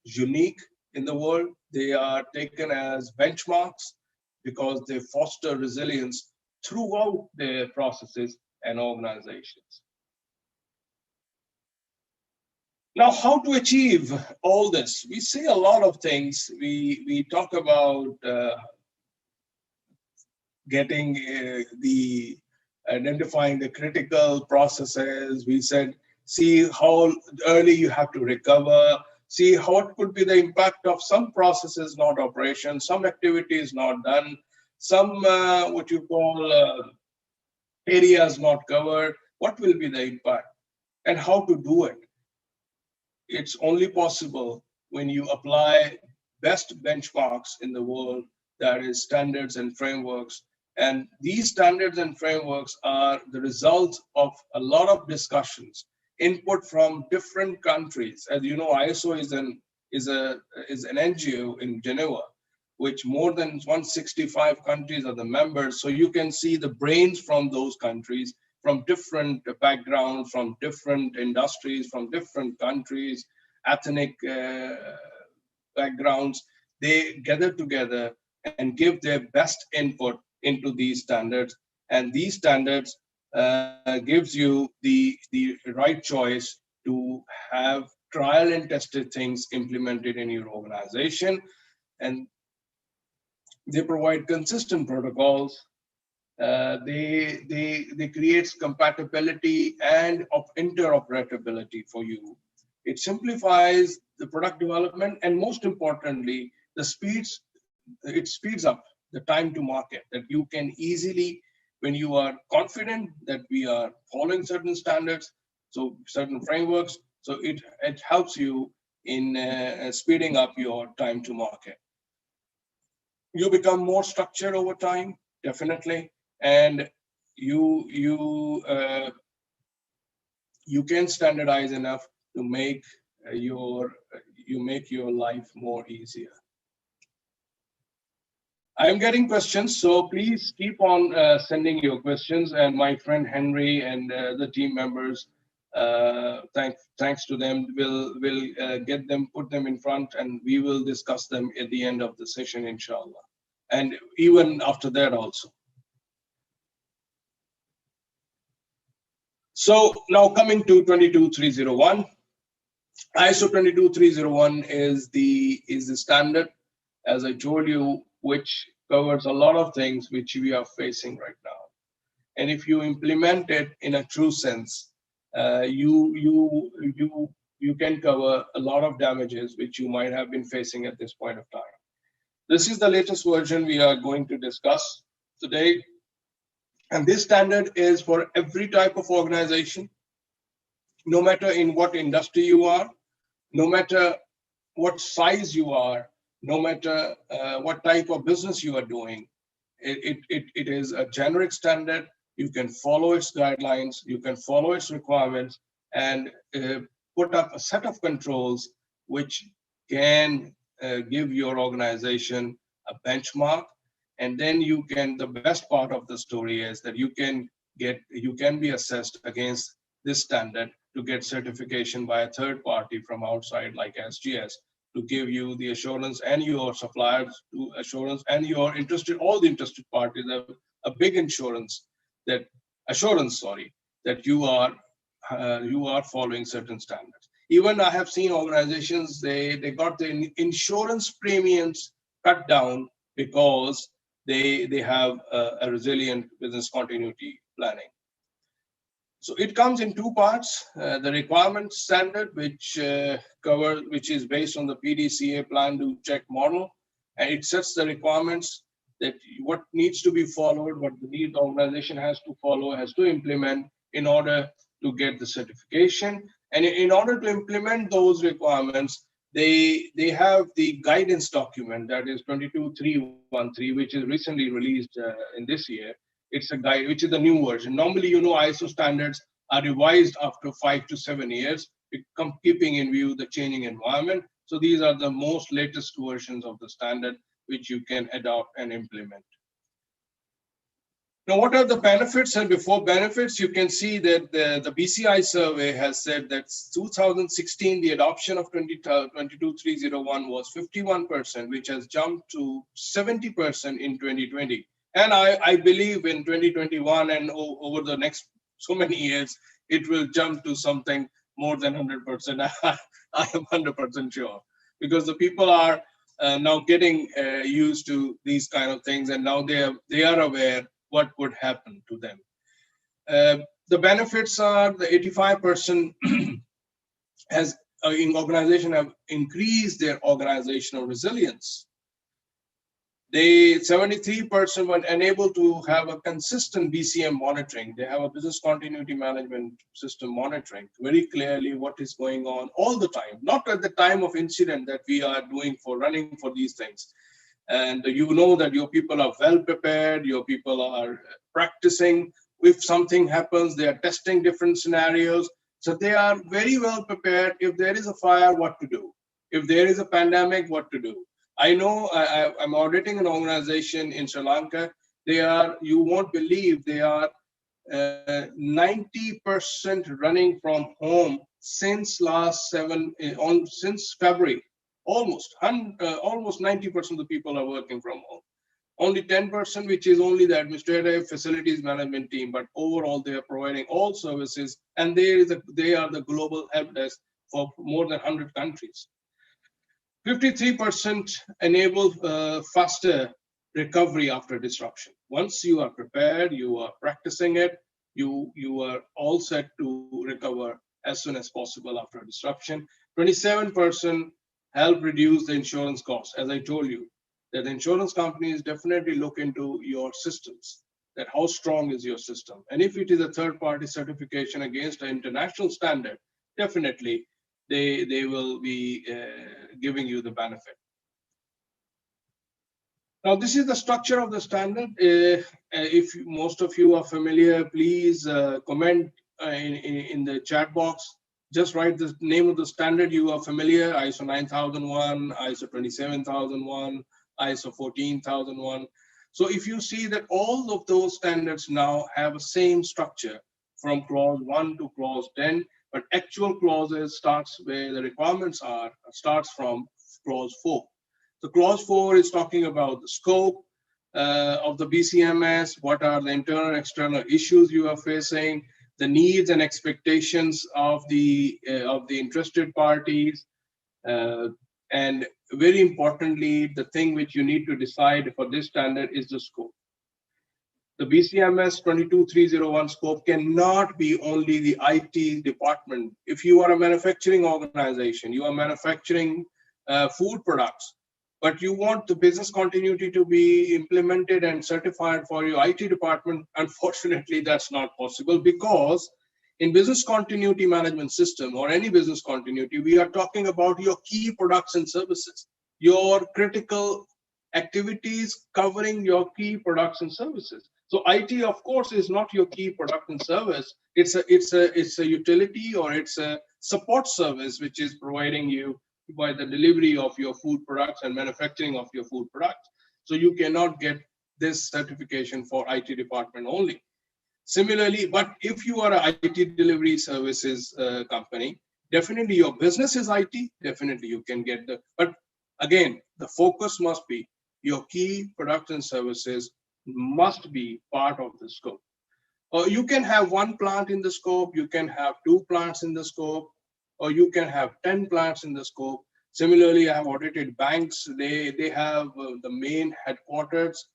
unique in the world. They are taken as benchmarks because they foster resilience throughout their processes and organizations. Now, how to achieve all this? We say a lot of things. We talk about getting identifying the critical processes. We said, see how early you have to recover, see what could be the impact of some processes not operation, some activities not done, some what you call areas not covered, what will be the impact and how to do it. It's only possible when you apply best benchmarks in the world, that is standards and frameworks. And these standards and frameworks are the result of a lot of discussions, input from different countries. As you know, ISO is an NGO in Geneva, which more than 165 countries are the members. So you can see the brains from those countries, from different backgrounds, from different industries, from different countries, ethnic backgrounds. They gather together and give their best input into these standards. And these standards gives you the right choice to have trial and tested things implemented in your organization. And they provide consistent protocols. They create compatibility and interoperability for you. It simplifies the product development, and most importantly, it speeds up the time to market, that you can easily, when you are confident that we are following certain standards, so certain frameworks, so it helps you in speeding up your time to market. You become more structured over time, definitely, and you can standardize enough to make your life more easier. I'm getting questions, so please keep on sending your questions. And my friend Henry and the team members, thanks to them, will get them, put them in front, and we will discuss them at the end of the session, inshallah, and even after that also. So now coming to 22301, ISO 22301 is the standard, as I told you, which covers a lot of things which we are facing right now. And if you implement it in a true sense, you can cover a lot of damages which you might have been facing at this point of time. This is the latest version we are going to discuss today. And this standard is for every type of organization, no matter in what industry you are, no matter what size you are, no matter what type of business you are doing. It is a generic standard. You can follow its guidelines, you can follow its requirements, and put up a set of controls which can give your organization a benchmark. And then you can, the best part of the story is that you can be assessed against this standard to get certification by a third party from outside, like SGS, to give you the assurance, and your suppliers to assurance, and your all the interested parties have a big assurance that you are you are following certain standards. Even I have seen organizations, they got the insurance premiums cut down because they have a resilient business continuity planning. So it comes in two parts: the requirement standard, which which is based on the PDCA plan do check model, and it sets the requirements that what needs to be followed, what the organization has to follow, has to implement in order to get the certification. And in order to implement those requirements, they have the guidance document, that is 22313, which is recently released in this year. It's a guide, which is the new version. Normally, you know, ISO standards are revised after 5 to 7 years, keeping in view the changing environment. So these are the most latest versions of the standard, which you can adopt and implement. Now, what are the benefits? And before benefits, you can see that the BCI survey has said that 2016, the adoption of 22301 was 51%, which has jumped to 70% in 2020. And I believe in 2021 and over the next so many years, it will jump to something more than 100%. I am 100% sure, because the people are now getting used to these kind of things, and now they are aware what would happen to them. The benefits are the 85% has in organization have increased their organizational resilience. They 73% were enabled to have a consistent BCM monitoring. They have a business continuity management system monitoring very clearly what is going on all the time, not at the time of incident that we are doing for running for these things. And you know that your people are well prepared, your people are practicing. If something happens, they are testing different scenarios. So they are very well prepared. If there is a fire, what to do? If there is a pandemic, what to do? I know I'm auditing an organization in Sri Lanka. They are, you won't believe, they are 90% running from home since since February. Almost 90% of the people are working from home. Only 10%, which is only the administrative facilities management team, but overall they are providing all services, and they are the global help desk for more than 100 countries. 53% enable faster recovery after disruption. Once you are prepared, you are practicing it, you are all set to recover as soon as possible after disruption. 27% help reduce the insurance costs. As I told you, that the insurance companies definitely look into your systems, that how strong is your system. And if it is a third-party certification against an international standard, definitely they will be giving you the benefit. Now, this is the structure of the standard. If most of you are familiar, please comment in the chat box. Just write the name of the standard you are familiar: ISO 9001, ISO 27001, ISO 14001. So if you see that all of those standards now have the same structure from clause 1 to clause 10, but actual clauses starts where the requirements are, starts from clause 4. So clause 4 is talking about the scope of the BCMS, what are the internal and external issues you are facing, the needs and expectations of the interested parties, and very importantly, the thing which you need to decide for this standard is the scope. The BCMS 22301 scope cannot be only the IT department. If you are a manufacturing organization, you are manufacturing food products, but you want the business continuity to be implemented and certified for your IT department, unfortunately, that's not possible, because in business continuity management system or any business continuity, we are talking about your key products and services, your critical activities covering your key products and services. So IT, of course, is not your key product and service. It's a utility, or it's a support service which is providing you by the delivery of your food products and manufacturing of your food products. So you cannot get this certification for IT department only. Similarly, but if you are an IT delivery services company, definitely your business is IT, definitely you can get the, but again, the focus must be your key products and services must be part of the scope. You can have one plant in the scope, you can have 2 plants in the scope, or you can have 10 plants in the scope. Similarly, I have audited banks. They have the main headquarters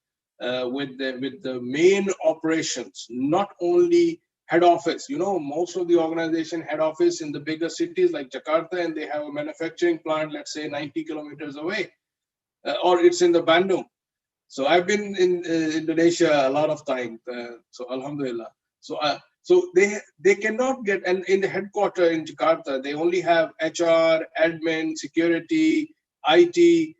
with the main operations, not only head office. You know, most of the organization head office in the bigger cities like Jakarta, and they have a manufacturing plant, let's say 90 kilometers away, or it's in the Bandung. So I've been in Indonesia a lot of times. So Alhamdulillah. So they cannot get, and in the headquarter in Jakarta, they only have HR, admin, security, IT,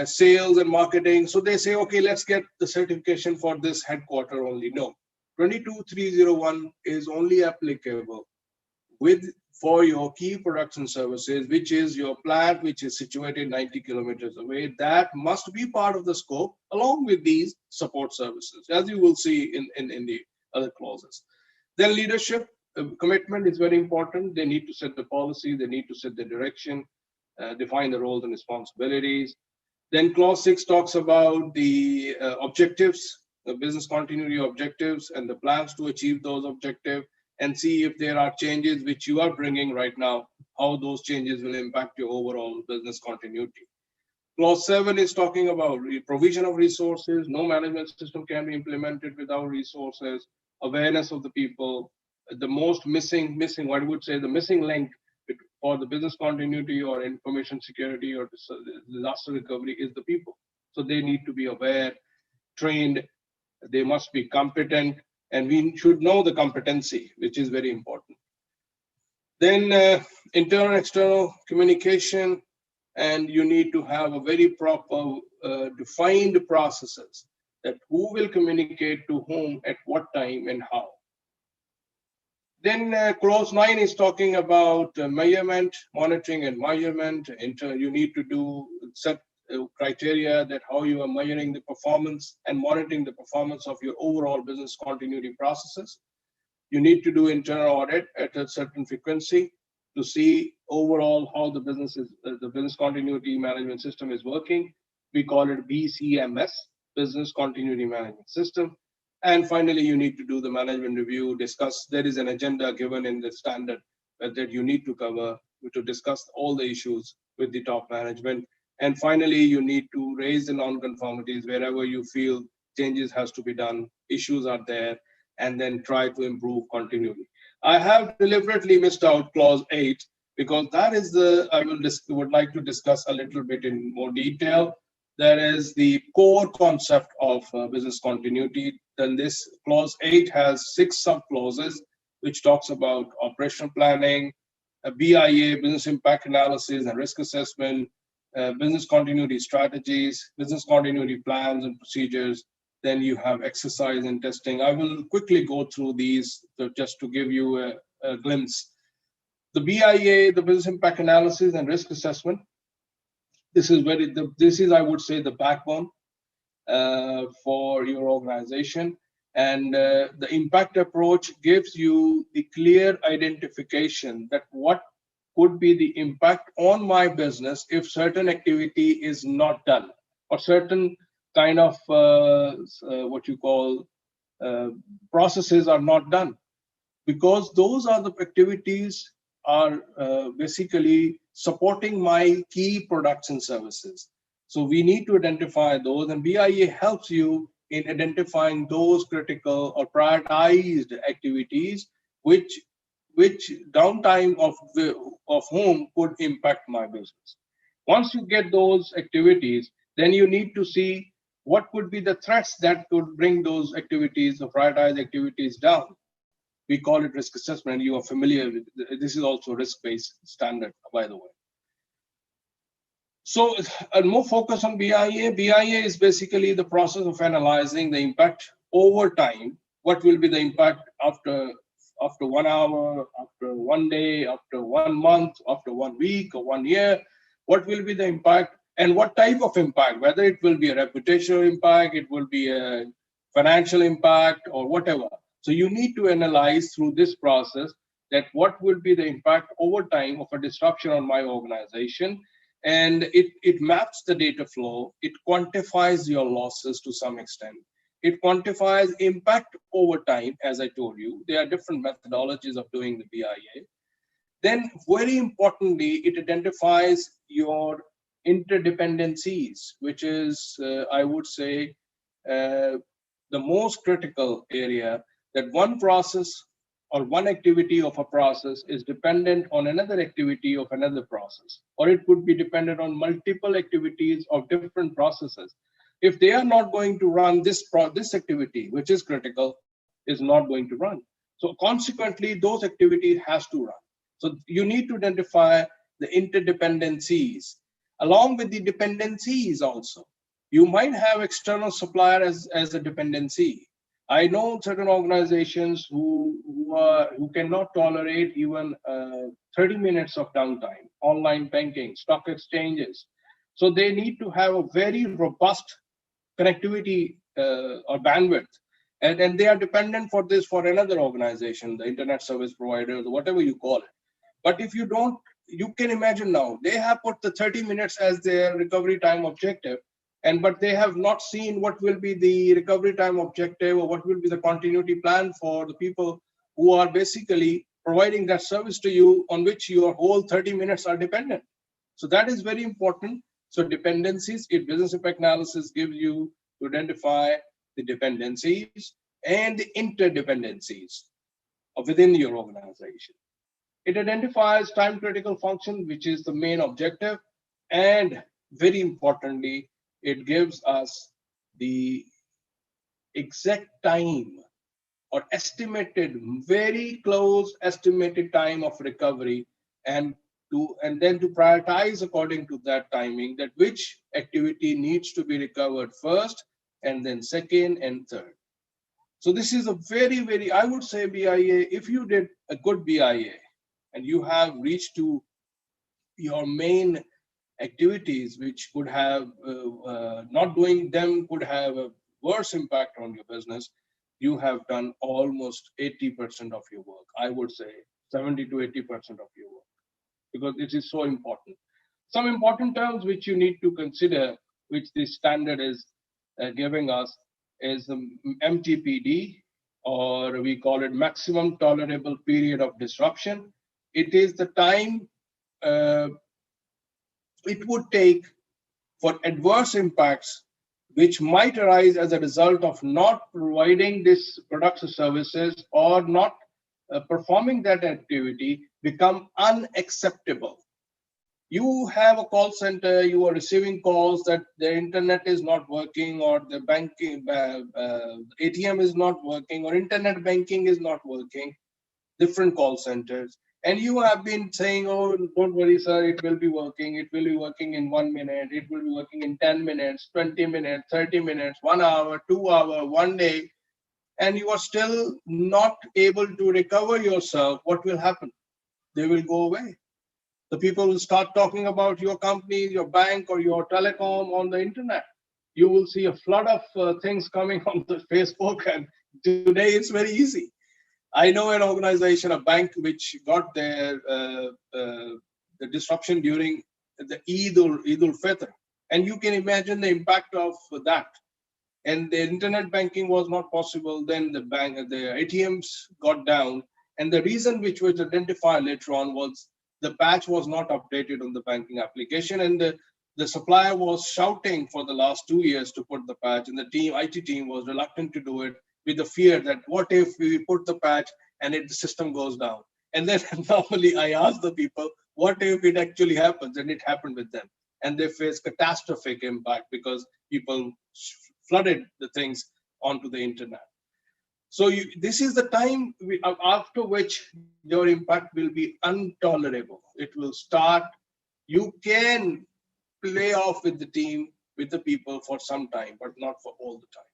sales and marketing. So they say, okay, let's get the certification for this headquarter only. No, 22301 is only applicable for your key products and services, which is your plant, which is situated 90 kilometers away. That must be part of the scope along with these support services, as you will see in the other clauses. Then leadership commitment is very important. They need to set the policy, they need to set the direction, define the roles and responsibilities. Then clause 6 talks about the objectives, the business continuity objectives, and the plans to achieve those objectives, and see if there are changes which you are bringing right now, how those changes will impact your overall business continuity. Clause 7 is talking about provision of resources. No management system can be implemented without resources, awareness of the people. The most missing, what I would say, the missing link for the business continuity or information security or disaster recovery is the people. So they need to be aware, trained, they must be competent, and we should know the competency, which is very important. Then internal, external communication, and you need to have a very proper defined processes that who will communicate to whom at what time and how. Then clause 9 is talking about measurement, monitoring and measurement. You need to set criteria that how you are measuring the performance and monitoring the performance of your overall business continuity processes. You need to do internal audit at a certain frequency to see overall how the business continuity management system is working. We call it BCMS, Business Continuity Management System. And finally, you need to do the management review, discuss. There is an agenda given in the standard that you need to cover to discuss all the issues with the top management. And finally, you need to raise the non-conformities wherever you feel changes has to be done, issues are there, and then try to improve continuity. I have deliberately missed out clause 8 because that is I would like to discuss a little bit in more detail. That is the core concept of business continuity. Then this clause 8 has 6 sub-clauses, which talks about operational planning, BIA, business impact analysis and risk assessment, business continuity strategies, business continuity plans and procedures. Then you have exercise and testing. I will quickly go through these just to give you a glimpse. The BIA, the business impact analysis and risk assessment. This is, I would say, the backbone for your organization. And the impact approach gives you the clear identification that what could be the impact on my business if certain activity is not done, or certain kind of what you call processes are not done, because those are the activities are basically supporting my key products and services. So we need to identify those, and BIA helps you in identifying those critical or prioritized activities which downtime of whom could impact my business. Once you get those activities, then you need to see what could be the threats that could bring those activities or prioritized activities down. We call it risk assessment, and you are familiar with this. Is also risk-based standard, by the way. So more focus on BIA. BIA is basically the process of analyzing the impact over time. What will be the impact after 1 hour, after 1 day, after 1 month, after 1 week or 1 year? What will be the impact, and what type of impact? Whether it will be a reputational impact, it will be a financial impact, or whatever. So you need to analyze through this process that what will be the impact over time of a disruption on my organization. And it maps the data flow, it quantifies your losses to some extent, It quantifies impact over time, as I told you. There are different methodologies of doing the BIA. Then, very importantly, it identifies your interdependencies, which is, I would say, the most critical area, that one process or one activity of a process is dependent on another activity of another process, or it could be dependent on multiple activities of different processes. If they are not going to run this activity, which is critical, is not going to run. So consequently, those activities has to run. So you need to identify the interdependencies along with the dependencies also. You might have external supplier as a dependency. I know certain organizations who cannot tolerate even 30 minutes of downtime, online banking, stock exchanges. So they need to have a very robust connectivity or bandwidth. And they are dependent for this for another organization, the internet service provider, whatever you call it. But if you don't, you can imagine now, they have put the 30 minutes as their recovery time objective, but they have not seen what will be the recovery time objective or what will be the continuity plan for the people who are basically providing that service to you, on which your whole 30 minutes are dependent. So that is very important. So dependencies, business impact analysis gives you to identify the dependencies and the interdependencies within your organization. It identifies time critical function, which is the main objective. And very importantly, it gives us the exact time or estimated, very close estimated time of recovery, and then to prioritize according to that timing, that which activity needs to be recovered first, and then second and third. So this is a very, I would say BIA, if you did a good BIA and you have reached to your main activities, which could have, not doing them could have a worse impact on your business, you have done almost 80% of your work. I would say 70 to 80% of your work, because it is so important. Some important terms which you need to consider, which this standard is giving us, is the MTPD, or we call it maximum tolerable period of disruption. It is the time it would take for adverse impacts which might arise as a result of not providing this products or services, or not performing that activity, become unacceptable. You have a call center, you are receiving calls that the internet is not working, or the banking ATM is not working, or internet banking is not working, different call centers. And you have been saying, oh, don't worry, sir, it will be working. It will be working in 1 minute. It will be working in 10 minutes, 20 minutes, 30 minutes, 1 hour, 2 hours, 1 day. And you are still not able to recover yourself. What will happen? They will go away. The people will start talking about your company, your bank, or your telecom on the internet. You will see a flood of things coming on the Facebook. And today it's very easy. I know an organization, a bank, which got their the disruption during the Eid al-Fitr, and you can imagine the impact of that. And the internet banking was not possible. Then the ATMs got down, and the reason which was identified later on was the patch was not updated on the banking application, and the supplier was shouting for the last 2 years to put the patch, and the IT team was reluctant to do it, with the fear that what if we put the patch and the system goes down. And then normally I ask the people, what if it actually happens? And it happened with them. And they face catastrophic impact because people flooded the things onto the internet. So this is the time after which your impact will be intolerable. It will start, you can play off with the team, with the people for some time, but not for all the time.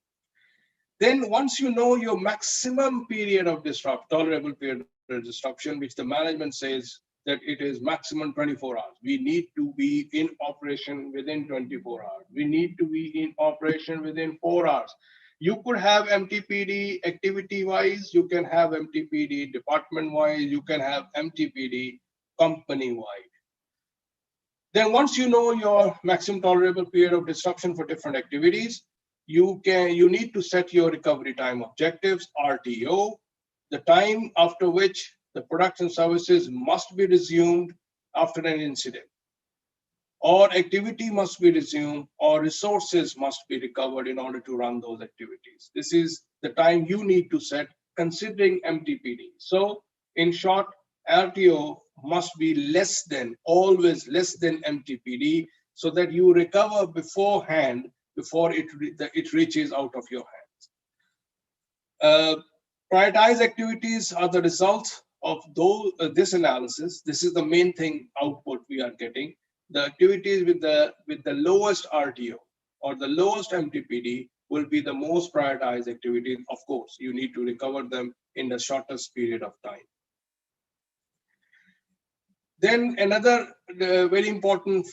Then once you know your maximum period of tolerable period of disruption, which the management says that it is maximum 24 hours. We need to be in operation within 24 hours. We need to be in operation within 4 hours. You could have MTPD activity-wise, you can have MTPD department-wise, you can have MTPD company-wide. Then once you know your maximum tolerable period of disruption for different activities, you need to set your recovery time objectives, RTO, the time after which the products and services must be resumed after an incident, or activity must be resumed, or resources must be recovered in order to run those activities. This is the time you need to set considering MTPD. So in short, RTO must be less than, always less than MTPD, so that you recover beforehand, before it reaches out of your hands. Prioritize activities are the result of this analysis. This is the main thing output we are getting. The activities with the lowest RTO or the lowest MTPD will be the most prioritized activities. Of course, you need to recover them in the shortest period of time. Then another very important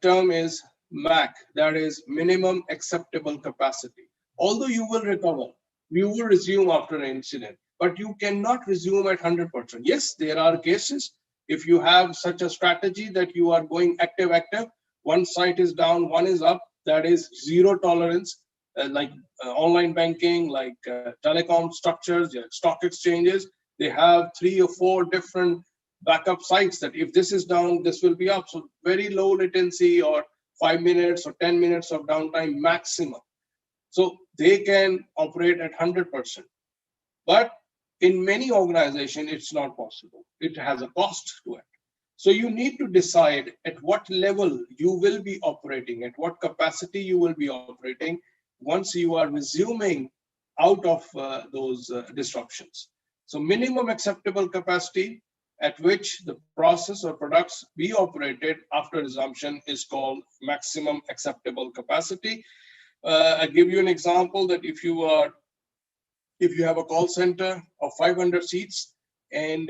term is MAC, that is minimum acceptable capacity. Although you will recover, you will resume after an incident, but you cannot resume at 100%. Yes, there are cases. If you have such a strategy that you are going active, one site is down, one is up, that is zero tolerance, like online banking, like telecom structures, stock exchanges, they have 3 or 4 different backup sites that if this is down, this will be up. So very low latency, or 5 minutes or 10 minutes of downtime maximum. So they can operate at 100%. But in many organizations, it's not possible. It has a cost to it. So you need to decide at what level you will be operating, at what capacity you will be operating once you are resuming out of those disruptions. So minimum acceptable capacity at which the process or products be operated after resumption is called maximum acceptable capacity. I give you an example that if you have a call center of 500 seats and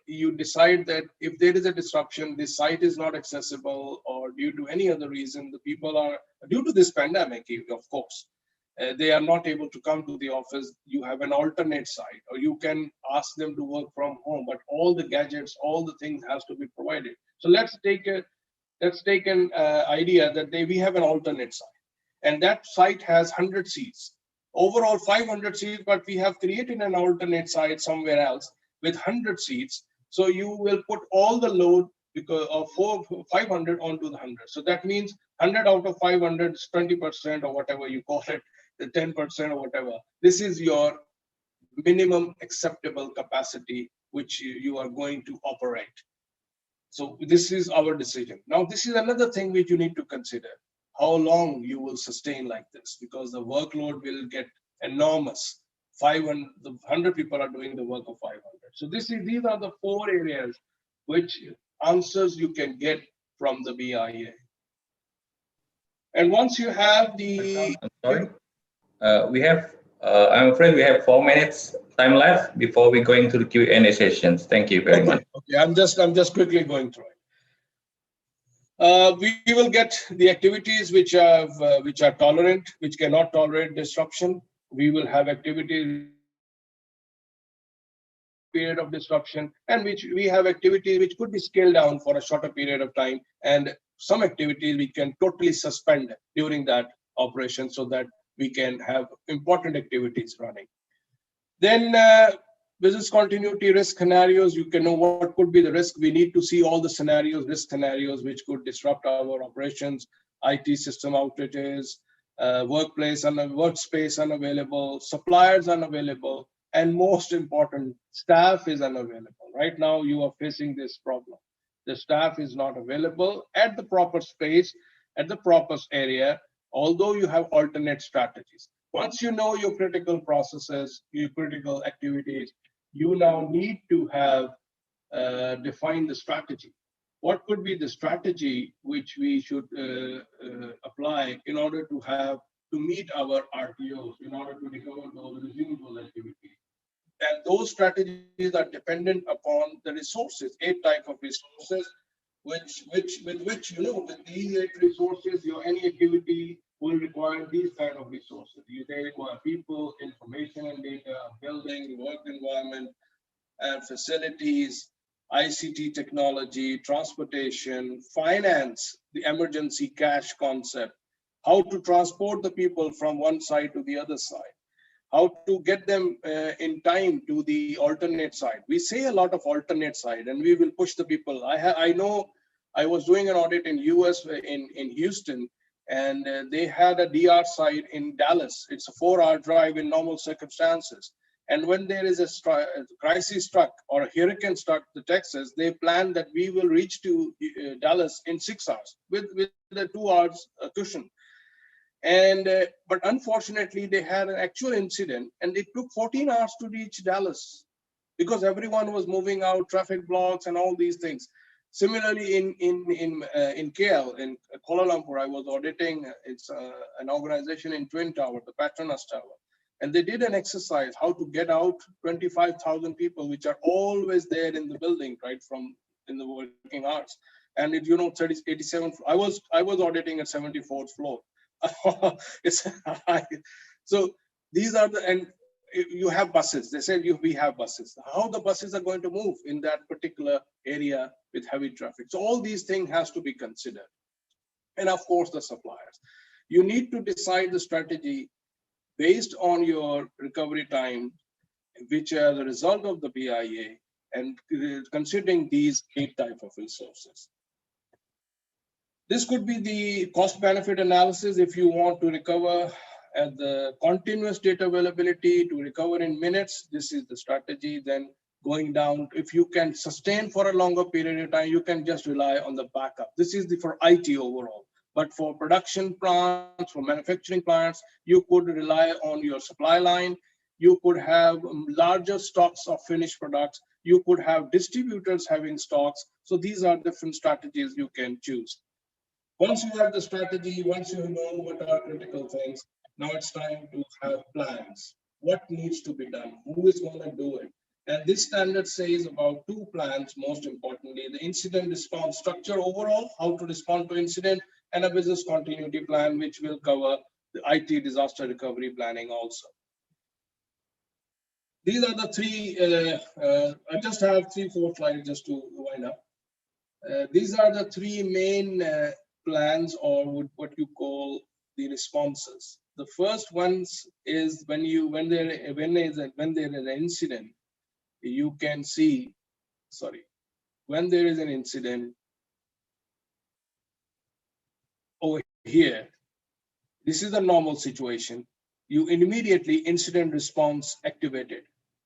you decide that if there is a disruption, this site is not accessible, or due to any other reason, the people are, due to this pandemic, of course, they are not able to come to the office, you have an alternate site, or you can ask them to work from home, but all the gadgets, all the things has to be provided. So let's take an idea that we have an alternate site, and that site has 100 seats. Overall 500 seats, but we have created an alternate site somewhere else with 100 seats. So you will put all the load because of 500 onto the 100. So that means 100 out of 500 is 20%, or whatever you call it, the 10% or whatever. This is your minimum acceptable capacity which you are going to operate. So this is our decision. Now, this is another thing which you need to consider. How long you will sustain like this, because the workload will get enormous. 100 people are doing the work of 500. So these are the 4 areas which answers you can get from the BIA. And once you have the... I'm sorry. I'm afraid we have 4 minutes time left before we go into the Q&A sessions. Thank you very much. Okay, I'm just quickly going through it. We will get the activities which are tolerant, which cannot tolerate disruption. We will have activities period of disruption, and which we have activities which could be scaled down for a shorter period of time, and some activities we can totally suspend during that operation so that we can have important activities running. Then business continuity risk scenarios, you can know what could be the risk. We need to see all the scenarios, risk scenarios, which could disrupt our operations, IT system outages, workspace unavailable, suppliers unavailable, and most important, staff is unavailable. Right now, you are facing this problem. The staff is not available at the proper space, at the proper area, although you have alternate strategies. Once you know your critical processes, your critical activities, you now need to have defined the strategy. What could be the strategy which we should apply in order to meet our RTOs, in order to recover those resumable activities? And those strategies are dependent upon the resources, 8 types of resources, with these 8 resources, any activity will require these kind of resources. They require people, information and data, building, work environment, and facilities, ICT technology, transportation, finance, the emergency cash concept, how to transport the people from one side to the other side, how to get them in time to the alternate side. We say a lot of alternate side, and we will push the people. I know I was doing an audit in US in Houston, and they had a DR site in Dallas. It's a 4-hour drive in normal circumstances. And when there is a crisis struck or a hurricane struck to Texas, they plan that we will reach to Dallas in 6 hours with the 2 hours cushion. And but unfortunately, they had an actual incident, and it took 14 hours to reach Dallas because everyone was moving out, traffic blocks, and all these things. Similarly, in KL, in Kuala Lumpur, I was auditing. It's an organization in Twin Tower, the Petronas Tower, and they did an exercise how to get out 25,000 people, which are always there in the building, right from in the working hours. And it, 87. I was auditing at 74th floor. It's so these are the, and you have buses. They said we have buses. How the buses are going to move in that particular area with heavy traffic. So all these things has to be considered. And of course, the suppliers. You need to decide the strategy based on your recovery time, which are the result of the BIA, and considering these 8 types of resources. This could be the cost benefit analysis if you want to recover at the continuous data availability to recover in minutes. This is the strategy. Then going down, if you can sustain for a longer period of time, you can just rely on the backup. This is for IT overall. But for production plants, for manufacturing plants, you could rely on your supply line. You could have larger stocks of finished products. You could have distributors having stocks. So these are different strategies you can choose. Once you have the strategy, once you know what are critical things, now it's time to have plans. What needs to be done? Who is going to do it? And this standard says about 2 plans, most importantly, the incident response structure overall, how to respond to incident, and a business continuity plan, which will cover the IT disaster recovery planning also. These are the 3, I just have 3-4 slides just to wind up. These are the 3 main plans, or what you call the responses. The first ones is when there is an incident, you can see, when there is an incident over here, this is a normal situation. You immediately incident response activated.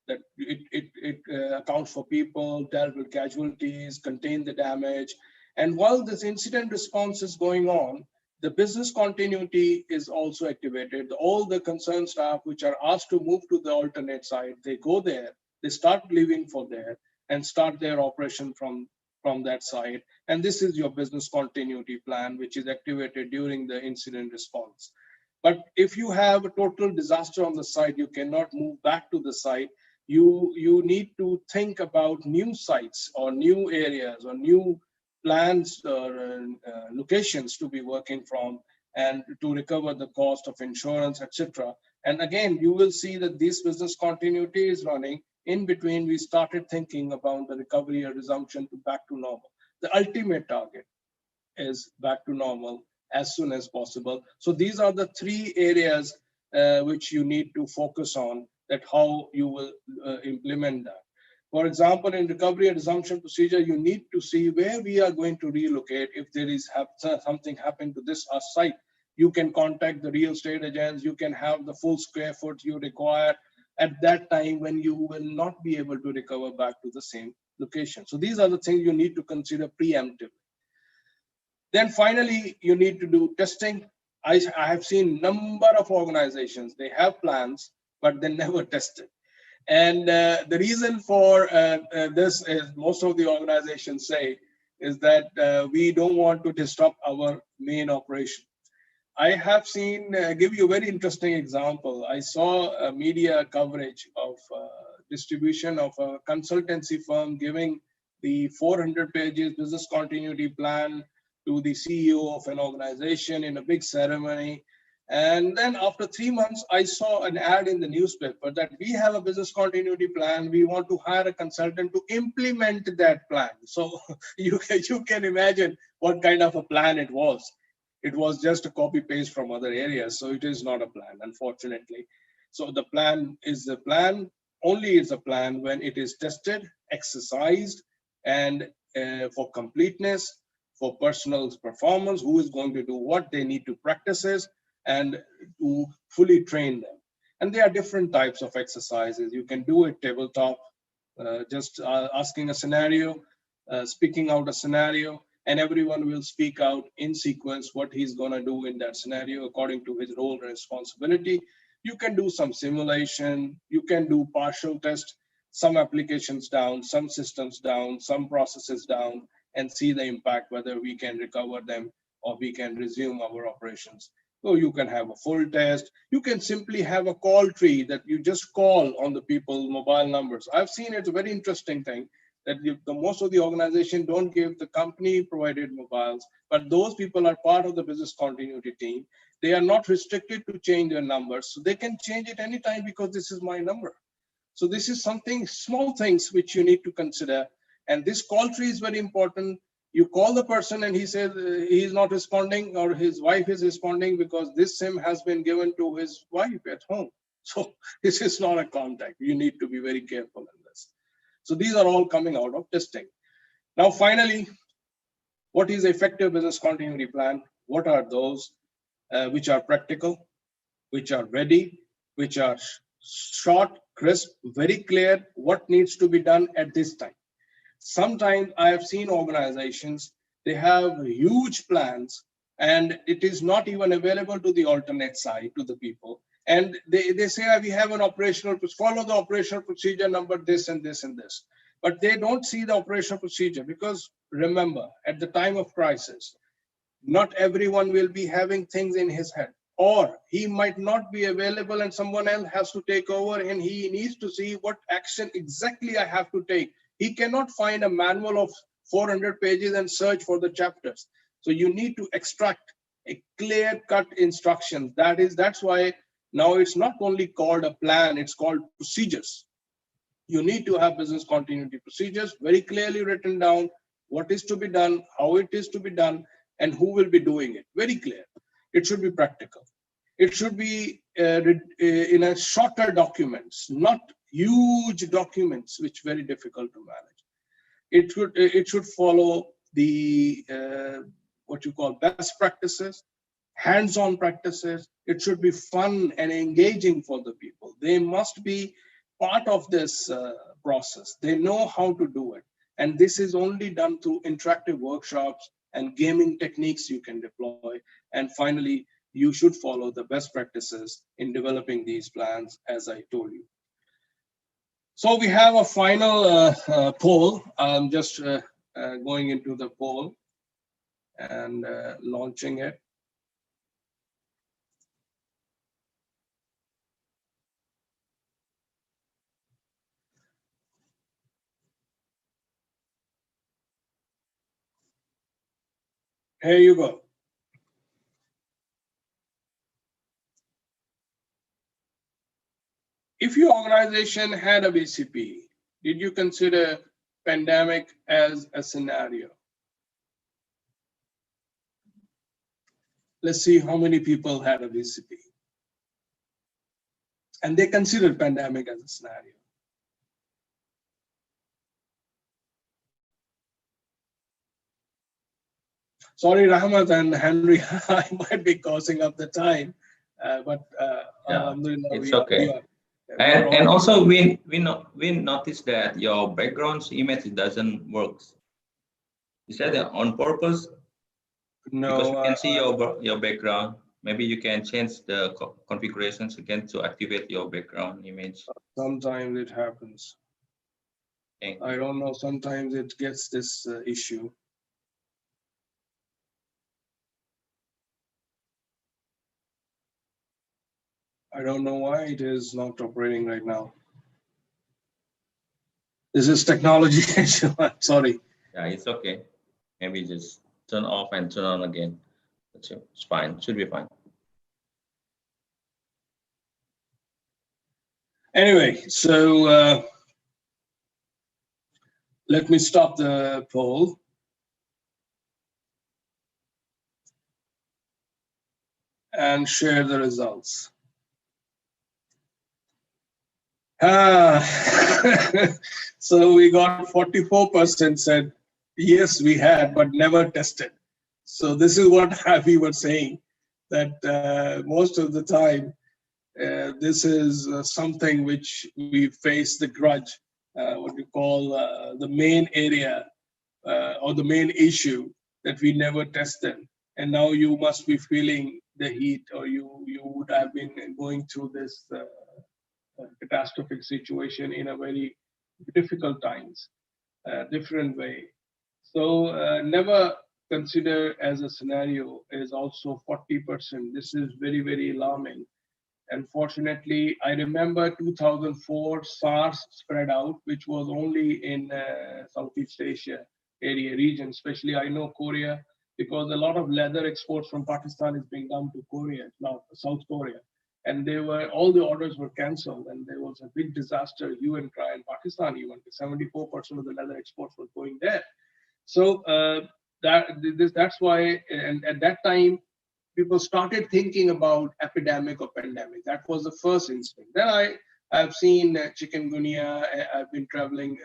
That it accounts for people, dealt with casualties, contained the damage. And while this incident response is going on, the business continuity is also activated. All the concerned staff which are asked to move to the alternate side, they go there, they start leaving for there and start their operation from that side. And this is your business continuity plan, which is activated during the incident response. But if you have a total disaster on the site, you cannot move back to the site. You need to think about new sites or new areas or new plans or locations to be working from, and to recover the cost of insurance, etc. And again, you will see that this business continuity is running. In between, we started thinking about the recovery or resumption to back to normal. The ultimate target is back to normal as soon as possible. So these are the 3 areas which you need to focus on, that how you will implement that. For example, in recovery and resumption procedure, you need to see where we are going to relocate. If there is something happen to this site, you can contact the real estate agents. You can have the full square foot you require at that time when you will not be able to recover back to the same location. So these are the things you need to consider preemptively. Then finally, you need to do testing. I have seen number of organizations, they have plans, but they never test it. And the reason for this is most of the organizations say is that we don't want to disrupt our main operation. I have seen, give you a very interesting example. I saw a media coverage of distribution of a consultancy firm giving the 400 pages business continuity plan to the CEO of an organization in a big ceremony. And then after 3 months, I saw an ad in the newspaper that we have a business continuity plan. We want to hire a consultant to implement that plan. So you can imagine what kind of a plan it was. It was just a copy paste from other areas. So it is not a plan, unfortunately. So the plan is the plan, only is a plan when it is tested, exercised, and for completeness, for personal performance, who is going to do what, they need to practice it, and to fully train them. And there are different types of exercises. You can do it tabletop, just asking a scenario, speaking out a scenario, and everyone will speak out in sequence what he's going to do in that scenario according to his role and responsibility. You can do some simulation, you can do partial test, some applications down, some systems down, some processes down, and see the impact, whether we can recover them or we can resume our operations. So you can have a full test. You can simply have a call tree that you just call on the people mobile numbers. I've seen it's a very interesting thing that most of the organization don't give the company provided mobiles, but those people are part of the business continuity team. They are not restricted to change their numbers. So they can change it anytime because this is my number. So this is something, small things which you need to consider. And this call tree is very important. You call the person and he says he's not responding, or his wife is responding because this SIM has been given to his wife at home. So this is not a contact. You need to be very careful in this. So these are all coming out of testing. Now, finally, what is effective business continuity plan? What are those which are practical, which are ready, which are short, crisp, very clear, what needs to be done at this time? Sometimes I have seen organizations, they have huge plans and it is not even available to the alternate side, to the people. And they say, we have an operational, follow the operational procedure number this and this and this. But they don't see the operational procedure because remember, at the time of crisis, not everyone will be having things in his head, or he might not be available and someone else has to take over and he needs to see what action exactly I have to take. He cannot find a manual of 400 pages and search for the chapters. So you need to extract a clear-cut instruction. That's why now it's not only called a plan, it's called procedures. You need to have business continuity procedures very clearly written down, what is to be done, how it is to be done, and who will be doing it. Very clear. It should be practical. It should be in a shorter documents, not huge documents, which very difficult to manage. It should follow the what you call best practices, hands-on practices. It should be fun and engaging for the people. They must be part of this process. They know how to do it. And this is only done through interactive workshops and gaming techniques you can deploy. And finally, you should follow the best practices in developing these plans, as I told you. So we have a final poll. I'm just going into the poll and launching it. Here you go. If your organization had a BCP, did you consider pandemic as a scenario? Let's see how many people had a BCP. And they considered pandemic as a scenario. Sorry, Rahmat and Henry, I might be causing up the time, but yeah, it's okay. And also we noticed that your background's image doesn't work. Is that on purpose? No, because we can see your background. Maybe you can change the configurations again to activate your background image. Sometimes it happens. Okay. I don't know. Sometimes it gets this issue. I don't know why it is not operating right now. This is technology issue. I'm sorry. Yeah, it's okay. Maybe just turn off and turn on again. It's fine. Should be fine. Anyway, so let me stop the poll. and share the results. So we got 44% said, yes, we had, but never tested. So this is what we were saying, that most of the time, this is something which we face the grudge, what you call the main area or the main issue, that we never tested. And now you must be feeling the heat, or you would have been going through this catastrophic situation in a very difficult times, different way. So never consider as a scenario is also 40%. This is very, very alarming. Unfortunately, I remember 2004 SARS spread out, which was only in Southeast Asia area region, especially I know Korea, because a lot of leather exports from Pakistan is being done to Korea, now South Korea. And all the orders were canceled, and there was a big disaster, hue and cry in Pakistan, even 74% of the leather exports were going there. So that's why, and at that time, people started thinking about epidemic or pandemic. That was the first instinct. Then I've seen chikungunya. I've been traveling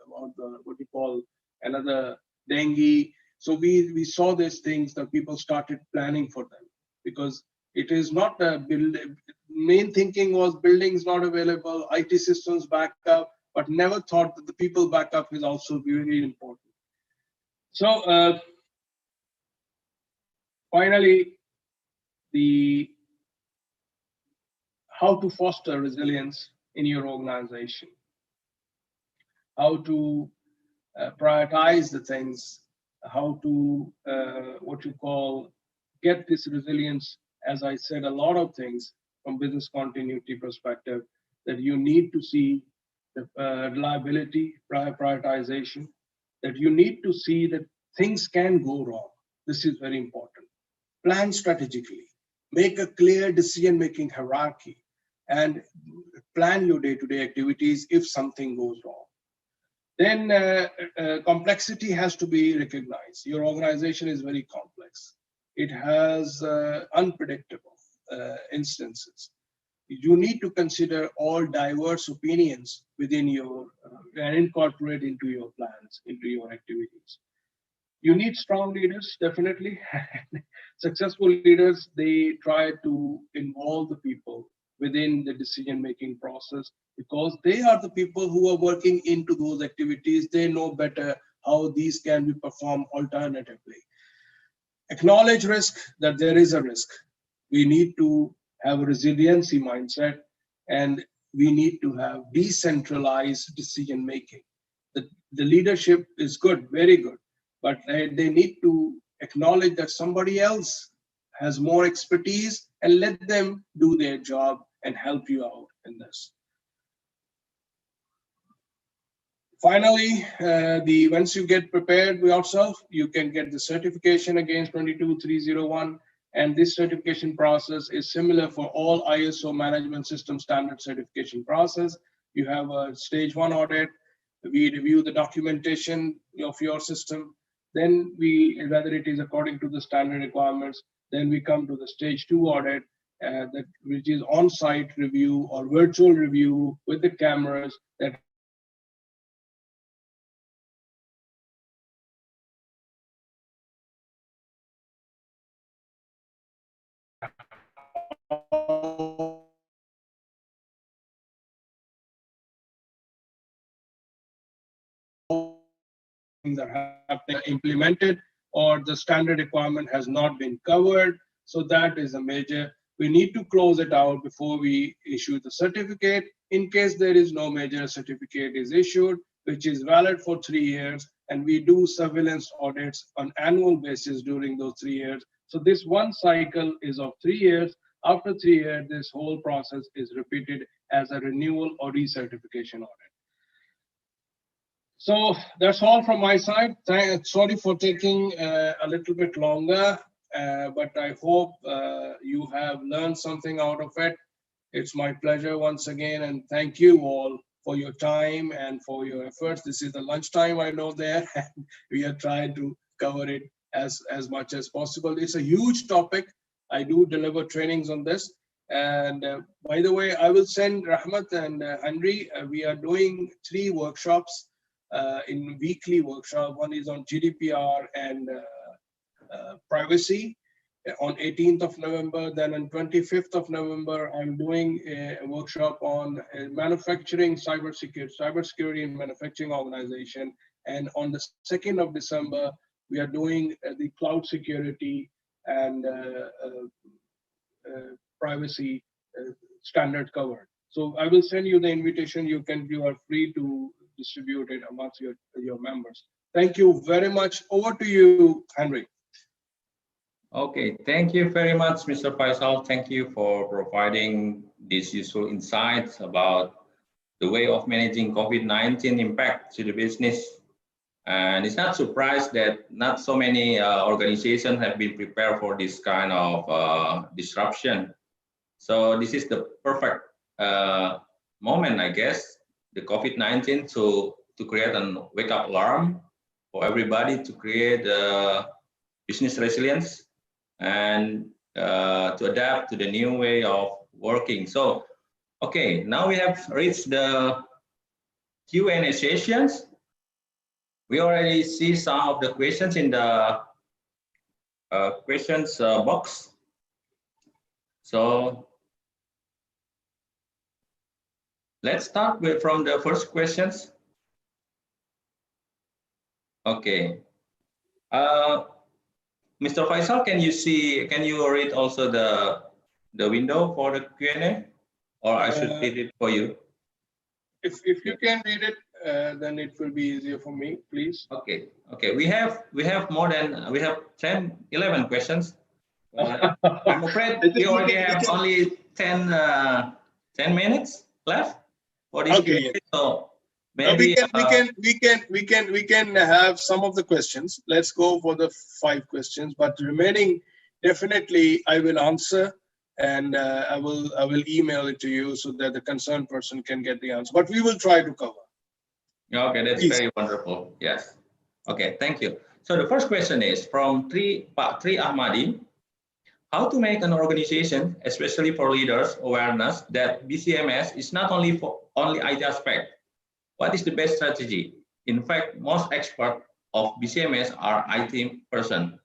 about what you call another dengue. So we saw these things that people started planning for them, because it is not a main thinking was buildings not available, IT systems backup, but never thought that the people backup is also very important. So finally, how to foster resilience in your organization, how to prioritize the things, how to what you call get this resilience. As I said, a lot of things from business continuity perspective, that you need to see the reliability, prioritization, that you need to see that things can go wrong. This is very important. Plan strategically, make a clear decision-making hierarchy, and plan your day-to-day activities if something goes wrong. Then complexity has to be recognized. Your organization is very complex. It has unpredictable instances. You need to consider all diverse opinions within your and incorporate into your plans, into your activities. You need strong leaders, definitely. Successful leaders, they try to involve the people within the decision-making process, because they are the people who are working into those activities. They know better how these can be performed alternatively. Acknowledge risk, that there is a risk. We need to have a resiliency mindset, and we need to have decentralized decision-making. The leadership is good, very good, but they need to acknowledge that somebody else has more expertise, and let them do their job and help you out in this. Finally, once you get prepared yourself, you can get the certification against 22301. And this certification process is similar for all ISO management system standard certification process. You have a stage 1 audit. We review the documentation of your system. Then whether it is according to the standard requirements, then we come to the stage 2 audit, which is on-site review or virtual review with the cameras that that have been implemented, or the standard requirement has not been covered. So that is a major. We need to close it out before we issue the certificate. In case there is no major certificate is issued, which is valid for 3 years, and we do surveillance audits on annual basis during those 3 years. So this one cycle is of 3 years. After 3 years, this whole process is repeated as a renewal or recertification audit. So that's all from my side. Sorry for taking a little bit longer, but I hope you have learned something out of it. It's my pleasure once again, and thank you all for your time and for your efforts. This is the lunchtime, I know there, and we are trying to cover it as much as possible. It's a huge topic, I do deliver trainings on this. And by the way, I will send Rahmat and Henry. We are doing 3 workshops in weekly workshop. One is on GDPR and privacy on 18th of November. Then on 25th of November, I'm doing a workshop on manufacturing cybersecurity in manufacturing organization. And on the 2nd of December, we are doing the cloud security and privacy standard covered. So I will send you the invitation. You are free to distribute it amongst your members. Thank you very much. Over to you, Henry. Okay, thank you very much, Mr. Faisal. Thank you for providing these useful insights about the way of managing COVID-19 impact to the business. And it's not surprised that not so many organizations have been prepared for this kind of disruption. So this is the perfect moment, I guess, the COVID-19 to create a wake-up alarm for everybody, to create business resilience and to adapt to the new way of working. So, okay, now we have reached the Q&A sessions. We already see some of the questions in the questions box. So let's start from the first questions. Okay. Mr. Faisal, can you read also the window for the Q&A, or I should read it for you? If you can read it, then it will be easier for me, please. Okay. We have 11 questions. I'm afraid we already have only 10 minutes left for this. Okay. So maybe we can have some of the questions. Let's go for the 5 questions, but remaining definitely I will answer, and I will email it to you so that the concerned person can get the answer. But we will try to cover. Okay, that's very wonderful. Yes. Okay, thank you. So the first question is from Pak Tri Ahmadi. How to make an organization, especially for leaders, awareness that BCMS is not only IT aspect. What is the best strategy? In fact, most experts of BCMS are IT person.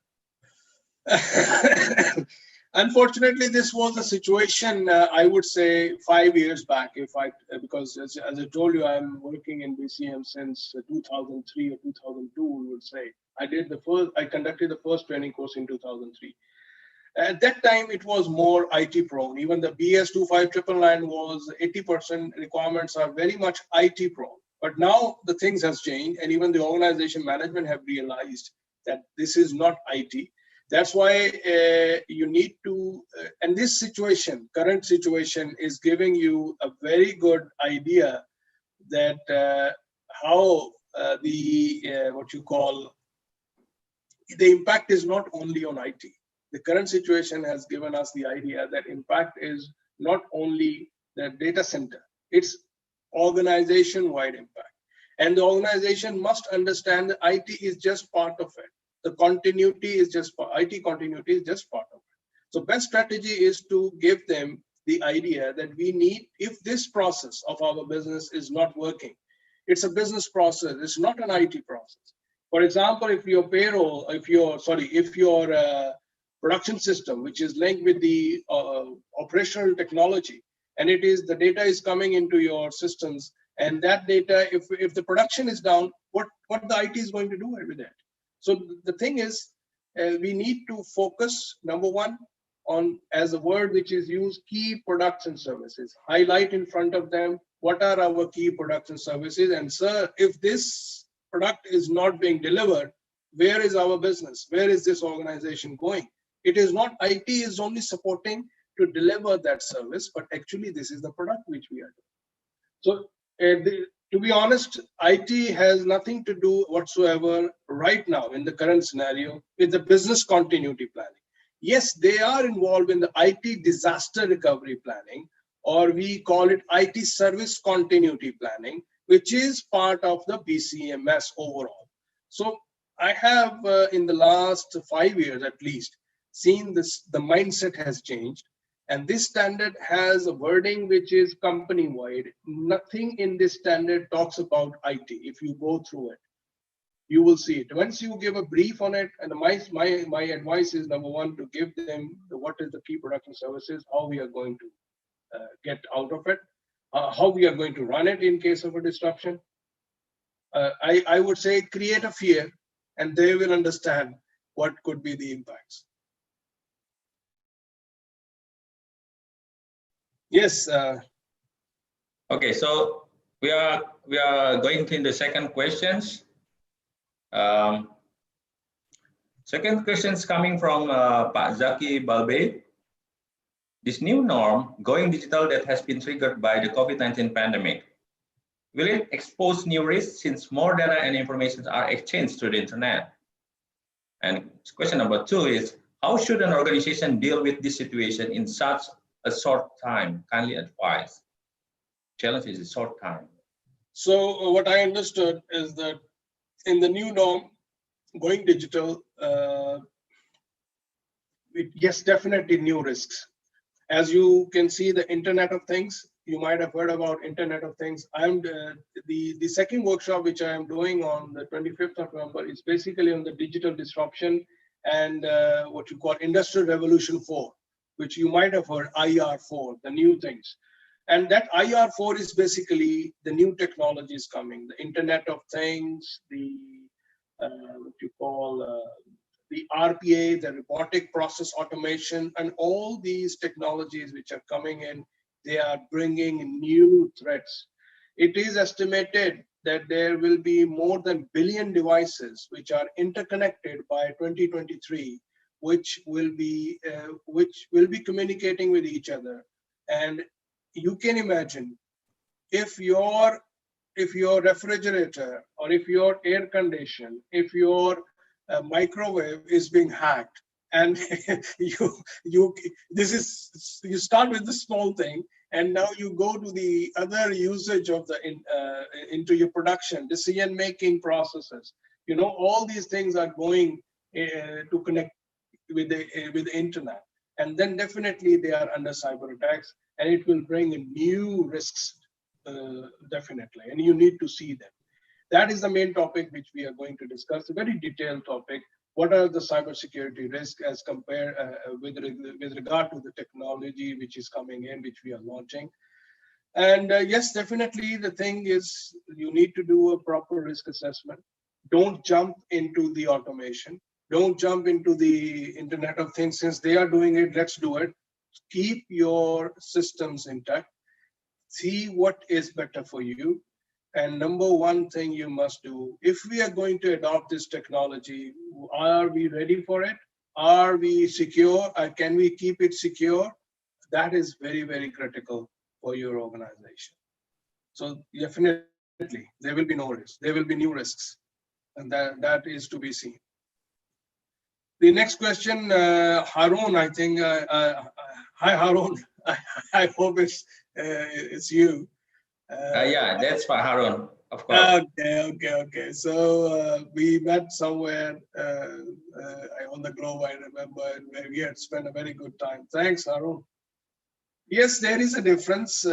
Unfortunately, this was a situation, I would say 5 years back, because as I told you, I'm working in BCM since 2003 or 2002, we would say. I conducted the first training course in 2003. At that time, it was more IT prone. Even the BS 25999 was 80% requirements are very much IT prone. But now the things has changed, and even the organization management have realized that this is not IT. That's why you need to, and this situation, current situation, is giving you a very good idea that how the impact is not only on IT. The current situation has given us the idea that impact is not only the data center, it's organization-wide impact. And the organization must understand that IT is just part of it. The continuity is just IT continuity is just part of it. So best strategy is to give them the idea that we need, if this process of our business is not working, it's a business process, it's not an IT process. For example, if your payroll, if your production system, which is linked with the operational technology, and the data is coming into your systems, and that data, if the production is down, what the IT is going to do with that? So the thing is, we need to focus, number one, on, as a word which is used, key products and services. Highlight in front of them, what are our key products and services? And sir, if this product is not being delivered, where is our business? Where is this organization going? It is not IT is only supporting to deliver that service, but actually this is the product which we are doing. So to be honest, IT has nothing to do whatsoever right now in the current scenario with the business continuity planning. Yes, they are involved in the IT disaster recovery planning, or we call it IT service continuity planning, which is part of the BCMS overall. So I have in the last 5 years at least, seen this, the mindset has changed. And this standard has a wording which is company-wide. Nothing in this standard talks about IT. If you go through it, you will see it. Once you give a brief on it, and my advice is, number one, to give them what is the key production services, how we are going to get out of it, how we are going to run it in case of a disruption. I would say create a fear, and they will understand what could be the impacts. Yes. Okay, so we are going to the second questions. Second question is coming from Pak Zaki Balbe. This new norm, going digital, that has been triggered by the COVID-19 pandemic, will it expose new risks since more data and information are exchanged through the internet? And question number two is, how should an organization deal with this situation in such a short time? Kindly advise. Challenge is a short time. So what I understood is that in the new norm, going digital, yes, definitely new risks. As you can see, the Internet of Things, you might have heard about Internet of Things. The second workshop which I am doing on the 25th of November is basically on the digital disruption and what you call Industrial Revolution 4, which you might have heard, IR4, the new things. And that IR4 is basically the new technologies coming, the Internet of Things, the what you call the RPA, the robotic process automation, and all these technologies which are coming in, they are bringing new threats. It is estimated that there will be more than 1 billion devices which are interconnected by 2023, which will be communicating with each other. And you can imagine if your refrigerator, or if your air condition, if your microwave is being hacked, and you start with the small thing, and now you go to the other usage of the into your production decision making processes. All these things are going to connect with the internet, and then definitely they are under cyber attacks, and it will bring in new risks, definitely, and you need to see them. That is the main topic which we are going to discuss, a very detailed topic. What are the cybersecurity risks as compared with regard to the technology which is coming in, which we are launching? And yes, definitely the thing is, you need to do a proper risk assessment. Don't jump into the automation. Don't jump into the Internet of Things. Since they are doing it, let's do it. Keep your systems intact. See what is better for you. And number one thing you must do, if we are going to adopt this technology, are we ready for it? Are we secure? Can we keep it secure? That is very, very critical for your organization. So definitely, there will be no risk. There will be new risks, and that is to be seen. The next question, Harun, I think. Hi, Harun. I hope it's you. Yeah, that's for Harun, of course. Okay. So we met somewhere on the globe, I remember, where we had spent a very good time. Thanks, Harun. Yes, there is a difference.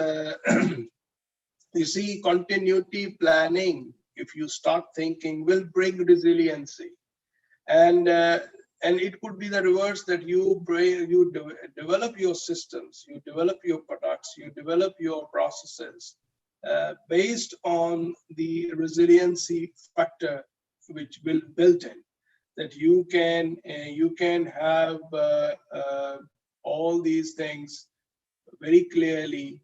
You see, continuity planning, if you start thinking, will bring resiliency. And it could be the reverse, that you develop your systems, you develop your products, you develop your processes based on the resiliency factor which will built in, that you can have all these things very clearly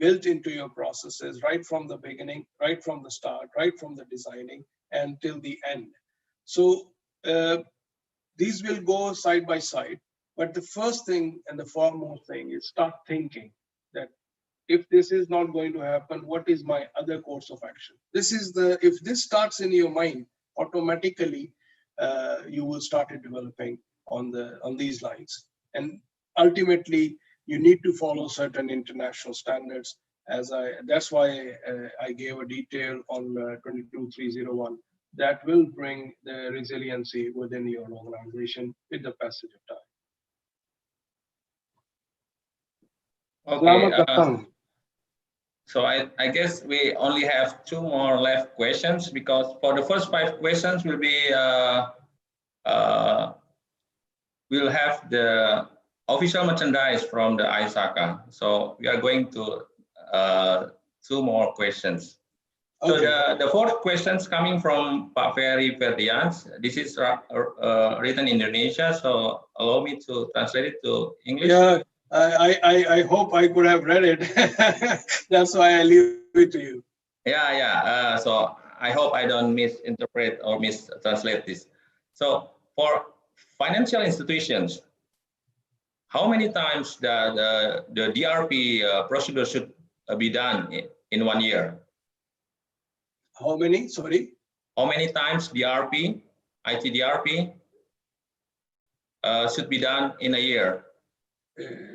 built into your processes right from the beginning, right from the start, right from the designing until the end. So these will go side by side. But the first thing and the foremost thing is start thinking that if this is not going to happen, what is my other course of action? If this starts in your mind, automatically you will start developing on these lines. And ultimately, you need to follow certain international standards. That's why I gave a detail on 22301, that will bring the resiliency within your organization with the passage of time. Okay. Selamat datang. So I guess we only have 2 more left questions, because for the first 5 questions will be we'll have the official merchandise from the ISACA. So we are going to 2 more questions. So Okay. the 4th question is coming from Pak Ferry Ferdians. This is written in Indonesia, so allow me to translate it to English. Yeah, I hope I could have read it. That's why I leave it to you. Yeah. So I hope I don't misinterpret or mistranslate this. So for financial institutions, how many times the DRP procedure should be done in 1 year? How many? Sorry. How many times DRP, IT DRP should be done in a year?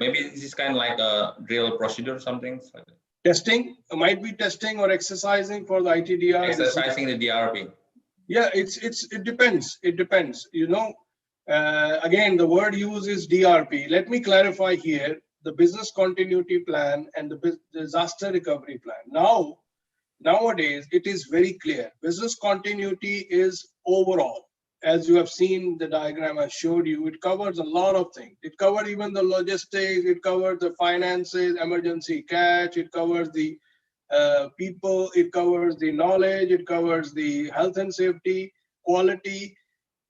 Maybe this is kind of like a drill procedure, something. Testing, might be testing or exercising for the ITDR. Exercising the DRP. Yeah, it depends. It depends. You know, again, the word used is DRP. Let me clarify here: the business continuity plan and the disaster recovery plan. Nowadays, it is very clear. Business continuity is overall. As you have seen the diagram I showed you, it covers a lot of things. It covers even the logistics, it covers the finances, emergency cash, it covers the people, it covers the knowledge, it covers the health and safety, quality,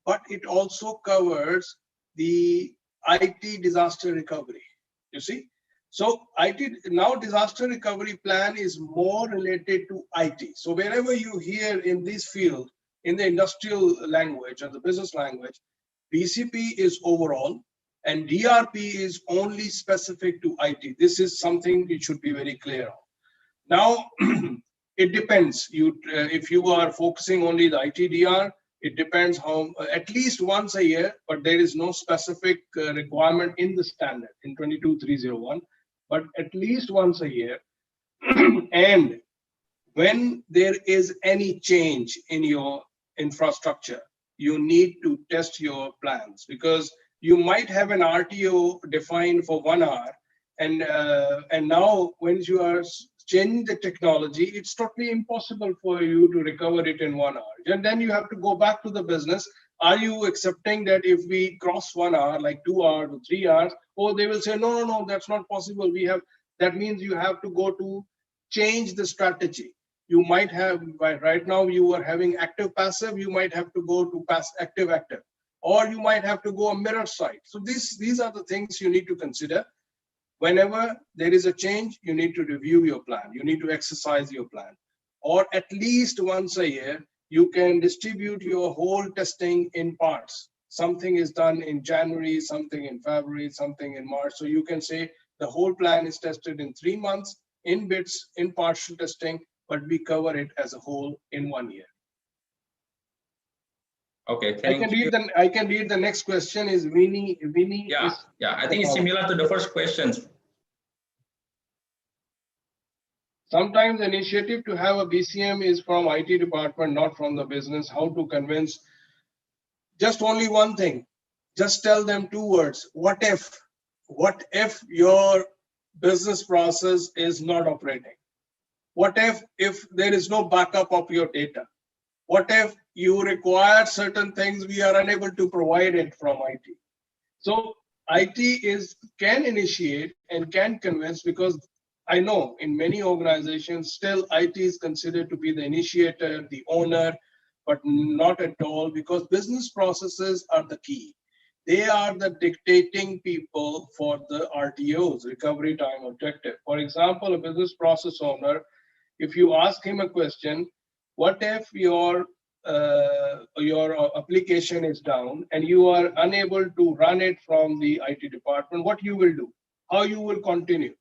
but it also covers the IT disaster recovery. You see? So now disaster recovery plan is more related to IT. So wherever you hear in this field, in the industrial language or the business language, BCP is overall and DRP is only specific to IT. This is something it should be very clear on. Now, it depends. If you are focusing only the ITDR, it depends how, at least once a year, but there is no specific requirement in the standard in 22301, but at least once a year. And when there is any change in your infrastructure, you need to test your plans, because you might have an RTO defined for 1 hour, and now when you are changing the technology, it's totally impossible for you to recover it in 1 hour. And then you have to go back to the business. Are you accepting that if we cross 1 hour, like 2 hours or 3 hours, or they will say, no, that's not possible. That means you have to go to change the strategy. You might have, right now you are having active passive, you might have to go to active, or you might have to go a mirror site. So these are the things you need to consider. Whenever there is a change, you need to review your plan. You need to exercise your plan. Or at least once a year, you can distribute your whole testing in parts. Something is done in January, something in February, something in March. So you can say the whole plan is tested in 3 months, in bits, in partial testing, but we cover it as a whole in 1 year. Okay, thank you. I can read the next question. Is Vinny? Yeah. I think it's similar to the first questions. Sometimes the initiative to have a BCM is from IT department, not from the business. How to convince? Just only one thing. Just tell them 2 words. What if? What if your business process is not operating? What if there is no backup of your data? What if you require certain things, we are unable to provide it from IT? So IT can initiate and can convince, because I know in many organizations still IT is considered to be the initiator, the owner, but not at all, because business processes are the key. They are the dictating people for the RTOs, recovery time objective. For example, a business process owner, if you ask him a question, what if your application is down and you are unable to run it from the IT department, what you will do? How you will continue?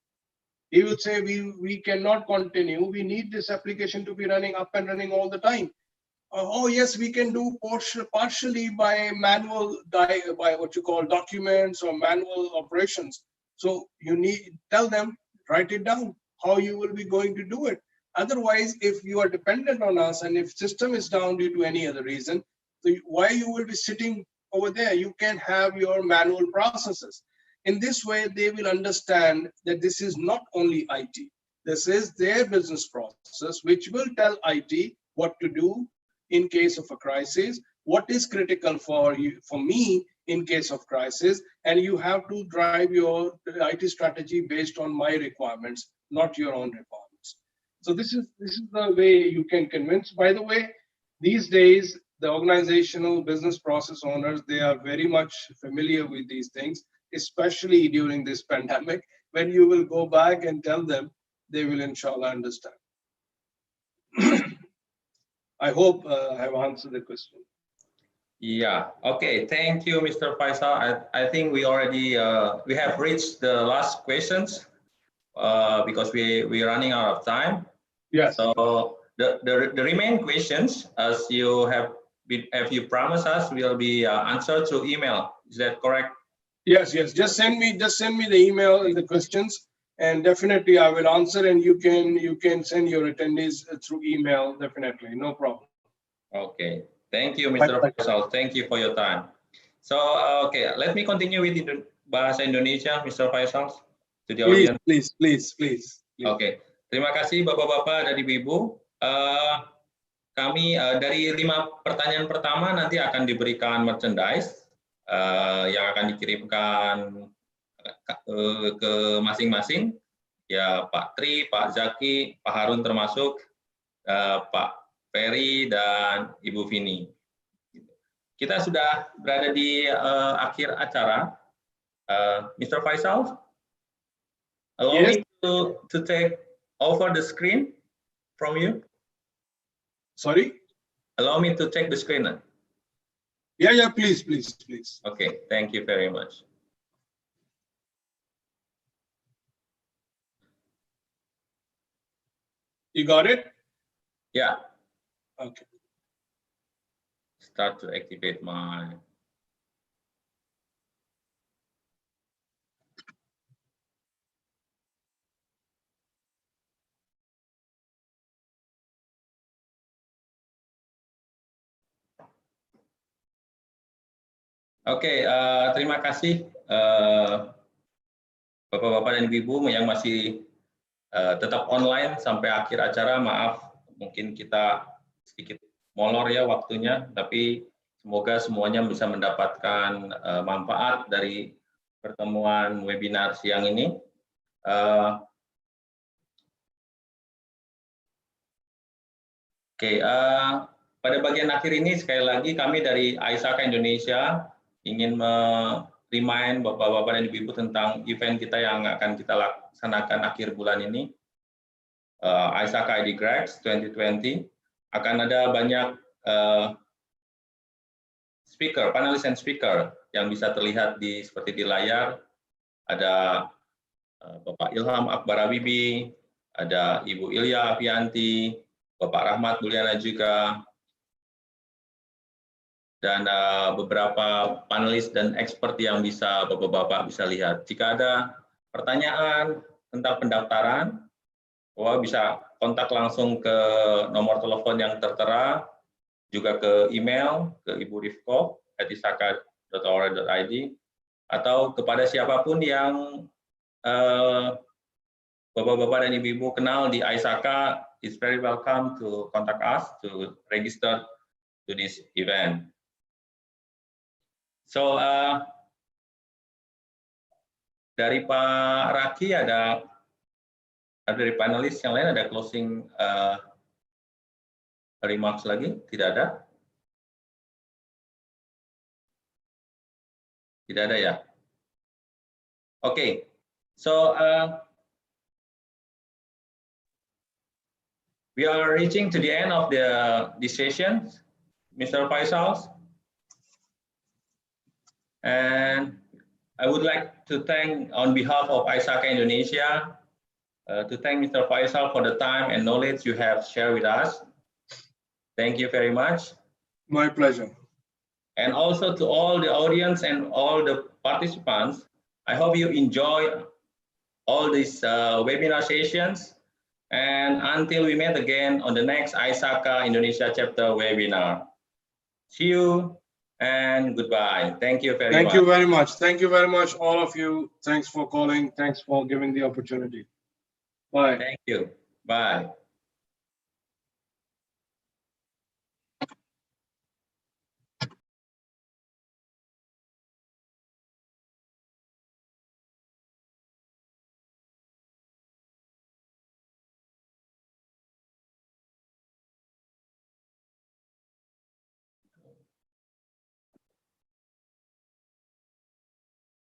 He will say, we cannot continue. We need this application to be running up and running all the time. Oh yes, we can do partially by manual, by what you call documents or manual operations. So you tell them, write it down, how you will be going to do it. Otherwise, if you are dependent on us and if system is down due to any other reason, so why you will be sitting over there? You can have your manual processes. In this way, they will understand that this is not only IT. This is their business process, which will tell IT what to do in case of a crisis, what is critical for you, for me in case of crisis, and you have to drive your IT strategy based on my requirements, not your own requirements. So this is the way you can convince. By the way, these days, the organizational business process owners, they are very much familiar with these things, especially during this pandemic. When you will go back and tell them, they will inshallah understand. I hope I have answered the question. Yeah. Okay. Thank you, Mr. Faisal. I think we already we have reached the last questions because we're running out of time. Yes. So the remaining questions, as you you promised us, will be answered through email. Is that correct? Yes. Yes. Just send me the email and the questions, and definitely I will answer. And you can send your attendees through email. Definitely, no problem. Okay. Thank you, Mr. Faisal. Thank you for your time. So, okay, let me continue with Bahasa Indonesia, Mr. Faisal, to the audience. Please. Oke, terima kasih Bapak-Bapak dan Ibu-Ibu. Kami dari 5 pertanyaan pertama nanti akan diberikan merchandise yang akan dikirimkan ke masing-masing. Ya, Pak Tri, Pak Zaki, Pak Harun termasuk, Pak Ferry dan Ibu Vini. Kita sudah berada di akhir acara. Mr. Faisal, allow me to take over the screen from you. Sorry? Allow me to take the screen. Yeah, please. Okay, thank you very much. You got it? Yeah. Okay. Start to activate my... Oke, terima kasih Bapak-Bapak dan Ibu-Ibu yang masih tetap online sampai akhir acara. Maaf, mungkin kita sedikit molor ya waktunya, tapi semoga semuanya bisa mendapatkan manfaat dari pertemuan webinar siang ini. Pada bagian akhir ini sekali lagi kami dari ISACA Indonesia ingin remind Bapak-Bapak dan Ibu-Ibu tentang event kita yang akan kita laksanakan akhir bulan ini, ISACA ID Grads 2020. Akan ada banyak panelis and speaker yang bisa terlihat seperti di layar. Ada Bapak Ilham Akbar Habibi, ada Ibu Ilya Afianti, Bapak Rahmat Mulyana juga, dan beberapa panelis dan expert yang bisa Bapak-Bapak bisa lihat. Jika ada pertanyaan tentang pendaftaran, Bapak bisa kontak langsung ke nomor telepon yang tertera, juga ke email, ke Ibu Rifko @isaka.org.id, atau kepada siapapun yang Bapak-Bapak dan Ibu-Ibu kenal di ISACA, is very welcome to contact us to register to this event. So, dari Pak Raki ada dari panelis yang lain ada closing remarks lagi? Tidak ada? Tidak ada ya? Okay, so we are reaching to the end of this session, Mr. Faisal. And I would like to thank, on behalf of ISACA Indonesia, to thank Mr. Faisal for the time and knowledge you have shared with us. Thank you very much. My pleasure. And also to all the audience and all the participants, I hope you enjoy all these webinar sessions. And until we meet again on the next ISACA Indonesia chapter webinar. See you and goodbye. Thank you very much. Thank you very much. Thank you very much, all of you. Thanks for calling. Thanks for giving the opportunity. Bye. Thank you. Bye.